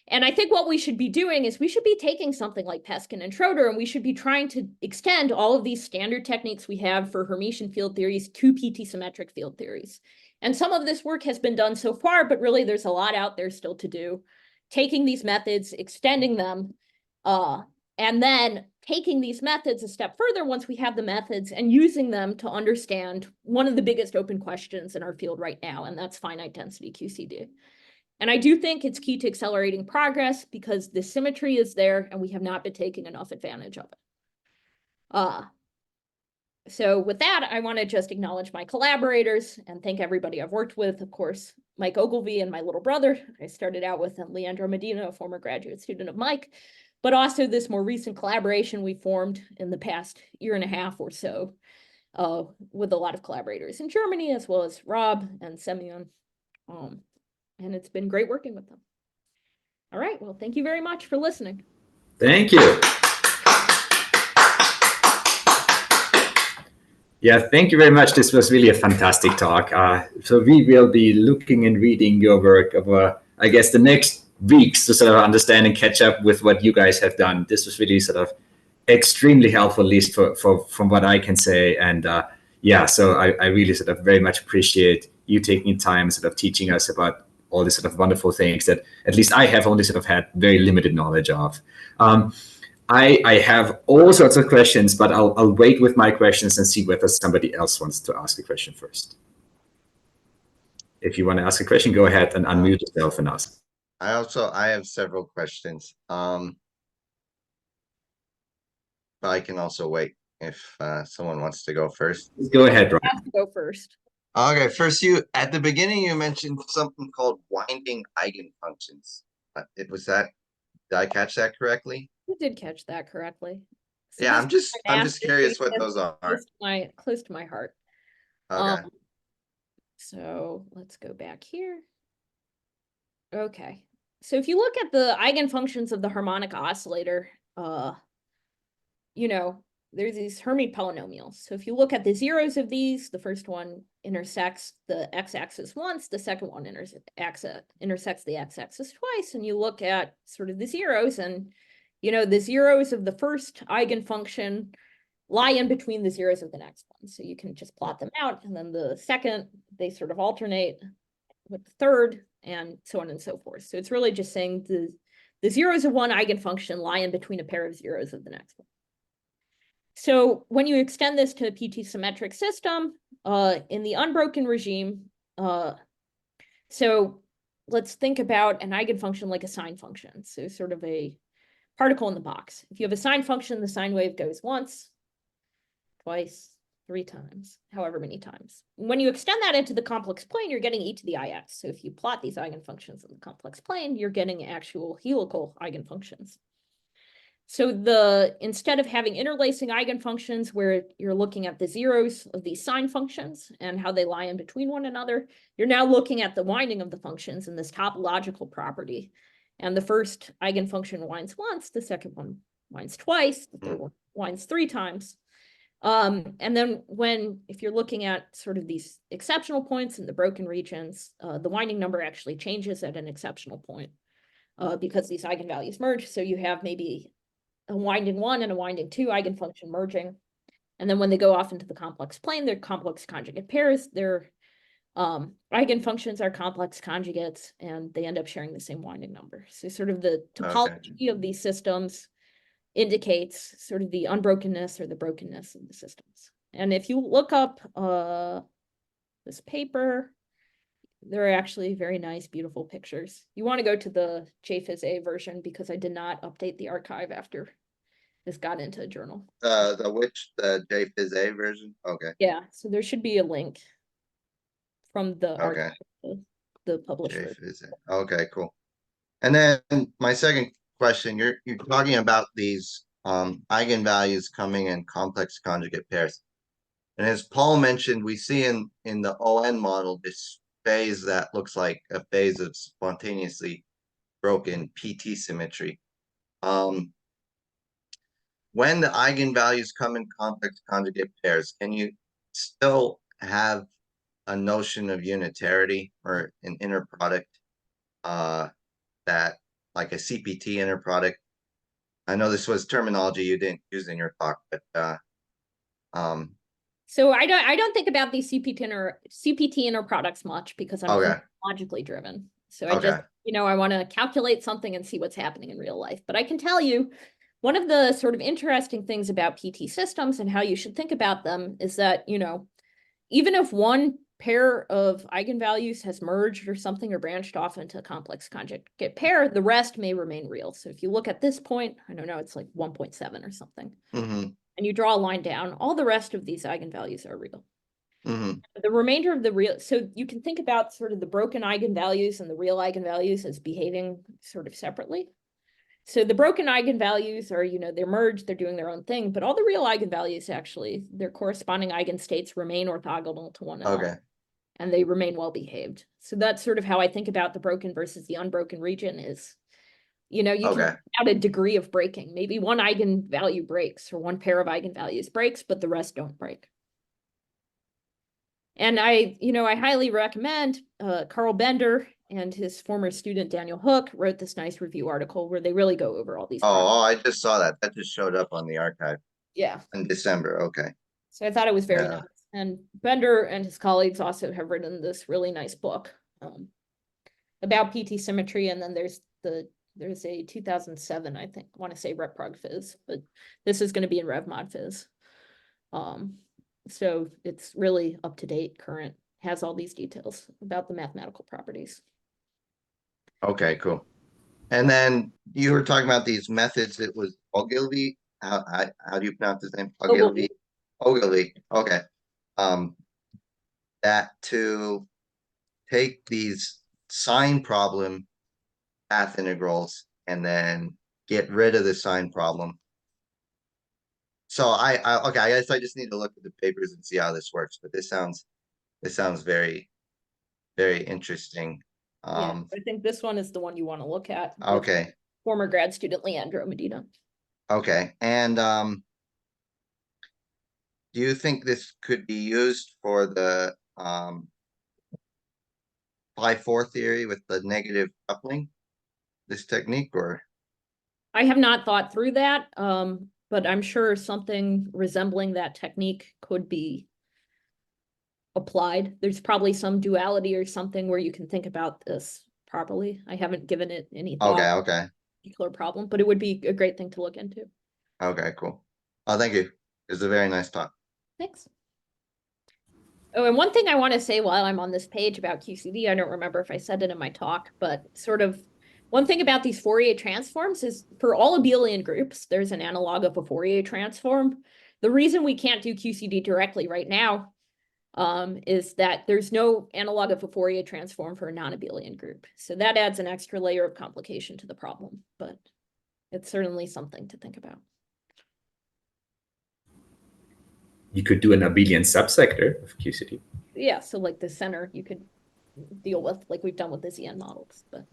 Speaker 1: And I think what we should be doing is we should be taking something like Peskin and Schroeder, and we should be trying to extend all of these standard techniques we have for Hermitian field theories to PT symmetric field theories. And some of this work has been done so far, but really there's a lot out there still to do. Taking these methods, extending them, and then taking these methods a step further once we have the methods and using them to understand one of the biggest open questions in our field right now, and that's finite density QCD. And I do think it's key to accelerating progress because the symmetry is there and we have not been taking enough advantage of it. So with that, I want to just acknowledge my collaborators and thank everybody I've worked with. Of course, Mike Ogilvy and my little brother I started out with, and Leandro Medina, a former graduate student of Mike, but also this more recent collaboration we formed in the past 1.5 years or so with a lot of collaborators in Germany, as well as Rob and Semyon. And it's been great working with them. All right, well, thank you very much for listening.
Speaker 2: Thank you. Yeah, thank you very much. This was really a fantastic talk. So we will be looking and reading your work over, I guess, the next weeks to sort of understand and catch up with what you guys have done. This was really sort of extremely helpful, at least from what I can say. And yeah, so I really sort of very much appreciate you taking time sort of teaching us about all these sort of wonderful things that at least I have only sort of had very limited knowledge of. I have all sorts of questions, but I'll wait with my questions and see whether somebody else wants to ask a question first. If you want to ask a question, go ahead and unmute yourself and ask.
Speaker 3: I have several questions. But I can also wait if someone wants to go first.
Speaker 2: Go ahead, Ryan.
Speaker 1: I have to go first.
Speaker 3: Okay, first at the beginning you mentioned something called winding eigenfunctions. Did I catch that correctly?
Speaker 1: You did catch that correctly. So
Speaker 3: Yeah,
Speaker 1: this
Speaker 3: I'm
Speaker 1: is
Speaker 3: just curious what those are.
Speaker 1: close to my heart.
Speaker 3: Okay.
Speaker 1: So let's go back here. Okay. So if you look at the eigenfunctions of the harmonic oscillator, you know, there's these Hermite polynomials. So if you look at the zeros of these, the first one intersects the x-axis once, the second one intersects the x-axis twice, and you look at sort of the zeros, and you know, the zeros of the first eigenfunction lie in between the zeros of the next one. So you can just plot them out, and then the second, they sort of alternate with the third, and so on and so forth. So it's really just saying the zeros of one eigenfunction lie in between a pair of zeros of the next one. So when you extend this to a PT-symmetric system, in the unbroken regime, so let's think about an eigenfunction like a sine function. So sort of a particle in the box. If you have a sine function, the sine wave goes once, twice, 3 times, however many times. When you extend that into the complex plane, you're getting e to the ix. So if you plot these eigenfunctions in the complex plane, you're getting actual helical eigenfunctions. So instead of having interlacing eigenfunctions where you're looking at the zeros of these sine functions and how they lie in between one another, you're now looking at the winding of the functions in this topological property. And the first eigenfunction winds once, the second one winds twice, the third one winds 3 times. And then if you're looking at sort of these exceptional points in the broken regions, the winding number actually changes at an exceptional point because these eigenvalues merge. So you have maybe a winding 1 and a winding 2 eigenfunction merging. And then when they go off into the complex plane, they're complex conjugate pairs. Their eigenfunctions are complex conjugates, and they end up sharing the same winding number. So sort of the topology of these systems indicates sort of the unbrokenness or the brokenness of the systems. And if you look up this paper, there are actually very nice, beautiful pictures. You want to go to the JPhys version because I did not update the archive after this got into a journal.
Speaker 3: The JPhys version? Okay.
Speaker 1: Yeah, so there should be a link from the
Speaker 3: Okay.
Speaker 1: archive, the published version.
Speaker 3: Okay, cool. And then my second question, you're talking about these eigenvalues coming in complex conjugate pairs. And as Paul mentioned, we see in the ON model this phase that looks like a phase of spontaneously broken PT symmetry. When the eigenvalues come in complex conjugate pairs, can you still have a notion of unitarity or an inner product that like a CPT inner product? I know this was terminology you didn't use in your talk, but
Speaker 1: so I don't think about these CPT inner products much because I'm logically driven. So I just, you know, I want to calculate something and see what's happening in real life. But I can tell you, one of the sort of interesting things about PT systems and how you should think about them is that, you know, even if one pair of eigenvalues has merged or something or branched off into a complex conjugate pair, the rest may remain real. So if you look at this point, I don't know, it's like 1.7 or something. And you draw a line down, all the rest of these eigenvalues are real. The remainder of the real, so you can think about sort of the broken eigenvalues and the real eigenvalues as behaving sort of separately. So the broken eigenvalues are, you know, they're merged, they're doing their own thing, but all the real eigenvalues actually, their corresponding eigenstates remain orthogonal to one another. And they remain well behaved. So that's sort of how I think about the broken versus the unbroken region is, you know, you can add a degree of breaking. Maybe one eigenvalue breaks or one pair of eigenvalues breaks, but the rest don't break. And I highly recommend Carl Bender and his former student Daniel Hook wrote this nice review article where they really go over all these.
Speaker 3: Oh, I just saw that. That just showed up on the archive.
Speaker 1: Yeah.
Speaker 3: In December. Okay.
Speaker 1: So I thought it was very nice. And Bender and his colleagues also have written this really nice book about PT symmetry, and then there's a 2007, I think, I want to say RepRog Phys, but this is going to be in RevMod Phys. So it's really up to date, current, has all these details about the mathematical properties.
Speaker 3: Okay, cool. And then you were talking about these methods. It was Ogilvy. How do you pronounce his name? Ogilvy. Ogilvy. Okay. That to take these sign problem path integrals and then get rid of the sign problem. So okay, I guess I just need to look at the papers and see how this works, but this sounds very, very interesting.
Speaker 1: Yeah, I think this one is the one you want to look at. with
Speaker 3: Okay.
Speaker 1: Former grad student Leandro Medina. Okay.
Speaker 3: And do you think this could be used for the pi-4 theory with the negative coupling, this technique, or?
Speaker 1: I have not thought through that, but I'm sure something resembling that technique could be applied. There's probably some duality or something where you can think about this properly. I haven't given it any thought.
Speaker 3: Okay.
Speaker 1: Particular problem, but it would be a great thing to look into.
Speaker 3: Okay, cool. Oh, thank you. It's a very nice talk.
Speaker 1: Thanks. Oh, and one thing I want to say while I'm on this page about QCD, I don't remember if I said it in my talk, but sort of one thing about these Fourier transforms is for all abelian groups, there's an analog of a Fourier transform. The reason we can't do QCD directly right now is that there's no analog of a Fourier transform for a non-abelian group. So that adds an extra layer of complication to the problem, but it's certainly something to think about.
Speaker 2: You could do an abelian subsector of QCD.
Speaker 1: Yeah, so like the center you could deal with, like we've done with the ZN models. But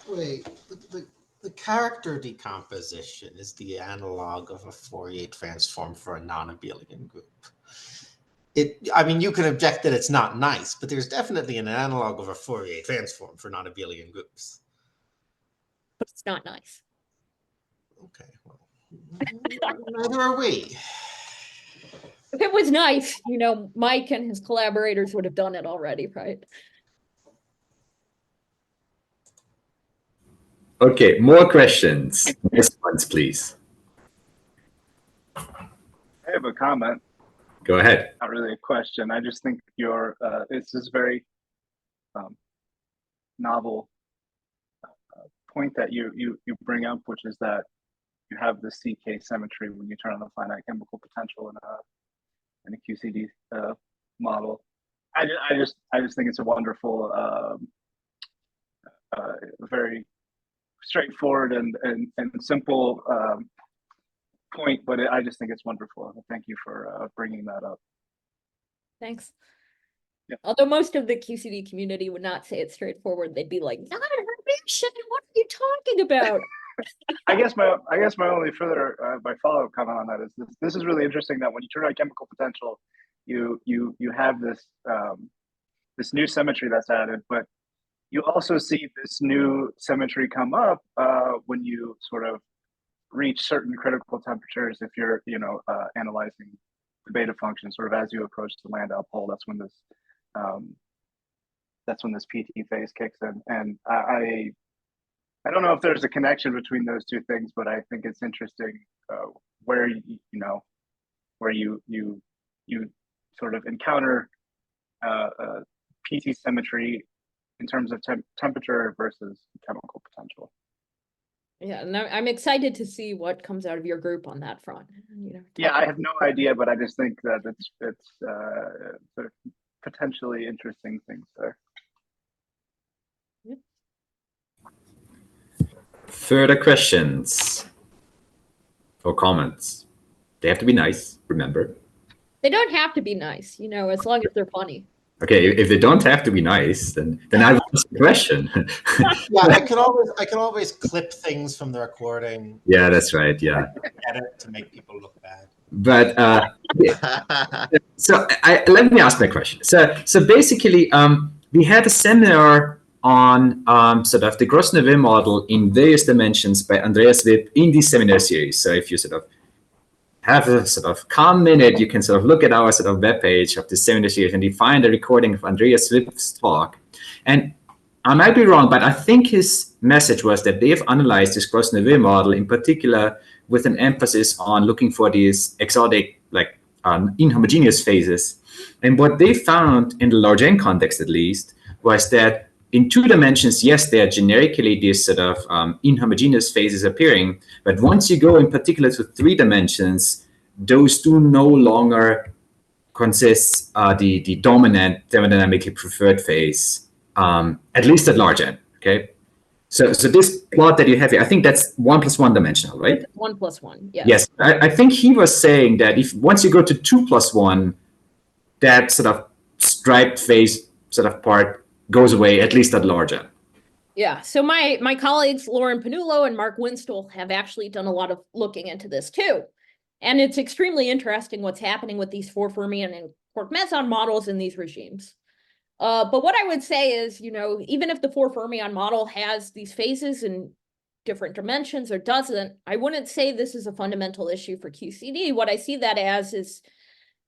Speaker 5: wait, the character decomposition is the analog of a Fourier transform for a non-abelian group. I mean, you can object that it's not nice, but there's definitely an analog of a Fourier transform for non-abelian groups.
Speaker 1: But it's not nice.
Speaker 5: Okay, well, neither are we.
Speaker 1: If it was nice, you know, Mike and his collaborators would have done it already, right?
Speaker 2: Okay, more questions. Next ones, please.
Speaker 4: I have a comment.
Speaker 2: Go ahead.
Speaker 4: Not really a question. I just think your it's this very novel point that you bring up, which is that you have the CK symmetry when you turn on the finite chemical potential in a QCD model. I just think it's a wonderful, very straightforward and simple point, but I just think it's wonderful. Thank you for bringing that up.
Speaker 1: Thanks.
Speaker 4: Yeah.
Speaker 1: Although most of the QCD community would not say it's straightforward, they'd be like, non-Hermitian, what are you talking about?
Speaker 4: I guess my only further my follow-up comment on that is this is really interesting that when you turn on chemical potential, you have this this new symmetry that's added, but you also see this new symmetry come up when you sort of reach certain critical temperatures. If you're analyzing the beta function, sort of as you approach the Landau pole, that's when this PT phase kicks in. And I don't know if there's a connection between those two things, but I think it's interesting where you sort of encounter PT symmetry in terms of temperature versus chemical potential.
Speaker 1: Yeah, and I'm excited to see what comes out of your group on that front.
Speaker 4: Yeah, I have no idea, but I just think that it's sort of potentially interesting things there.
Speaker 1: Yep.
Speaker 2: Further questions or comments? They have to be nice, remember.
Speaker 1: They don't have to be nice, as long as they're funny.
Speaker 2: Okay, if they don't have to be nice, then I will ask a question.
Speaker 5: Yeah, I can always clip things from the recording.
Speaker 2: Yeah, that's right. Yeah.
Speaker 5: Edit to make people look bad.
Speaker 2: But so let me ask my question. So basically, we had a seminar on sort of the Gross-Neveu model in various dimensions by Andreas Wipp in this seminar series. So if you sort of have a sort of calm minute, you can sort of look at our sort of webpage of the seminar series and you find a recording of Andreas Wipp's talk. And I might be wrong, but I think his message was that they've analyzed this Gross-Neveu model in particular with an emphasis on looking for these exotic, like inhomogeneous phases. And what they found in the large N context, at least, was that in 2 dimensions, yes, there are generically these sort of inhomogeneous phases appearing, but once you go in particular to 3 dimensions, those do no longer consist the dominant thermodynamically preferred phase, at least at large N, okay? So this plot that you have here, I think that's 1 + 1 dimensional, right?
Speaker 1: 1 + 1, yes.
Speaker 2: Yes, I think he was saying that if once you go to 2 + 1, that sort of striped phase sort of part goes away, at least at large N.
Speaker 1: Yeah, so my colleagues Lauren Panullo and Mark Winstall have actually done a lot of looking into this too. And it's extremely interesting what's happening with these 4 fermion and quark meson models in these regimes. But what I would say is, you know, even if the 4 fermion model has these phases in different dimensions or doesn't, I wouldn't say this is a fundamental issue for QCD. What I see that as is,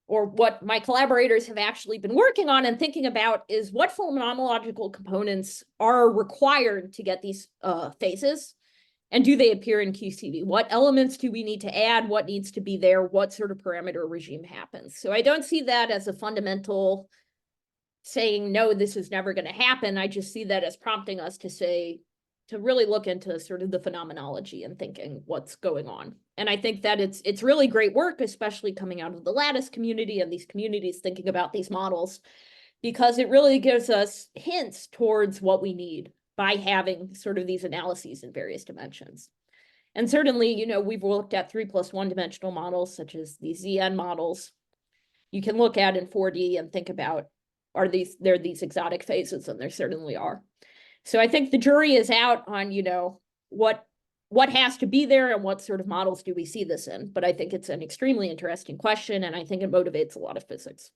Speaker 1: or what my collaborators have actually been working on and thinking about, is what phenomenological components are required to get these phases, and do they appear in QCD? What elements do we need to add? What needs to be there? What sort of parameter regime happens? So I don't see that as a fundamental saying, no, this is never going to happen. I just see that as prompting us to say, to really look into sort of the phenomenology and thinking what's going on. And I think that it's really great work, especially coming out of the lattice community and these communities thinking about these models, because it really gives us hints towards what we need by having sort of these analyses in various dimensions. And certainly, you know, we've looked at 3 + 1 dimensional models, such as these ZN models. You can look at in 4D and think about, are there these exotic phases? And there certainly are. So I think the jury is out on, you know, what has to be there and what sort of models do we see this in. But I think it's an extremely interesting question, and I think it motivates a lot of physics.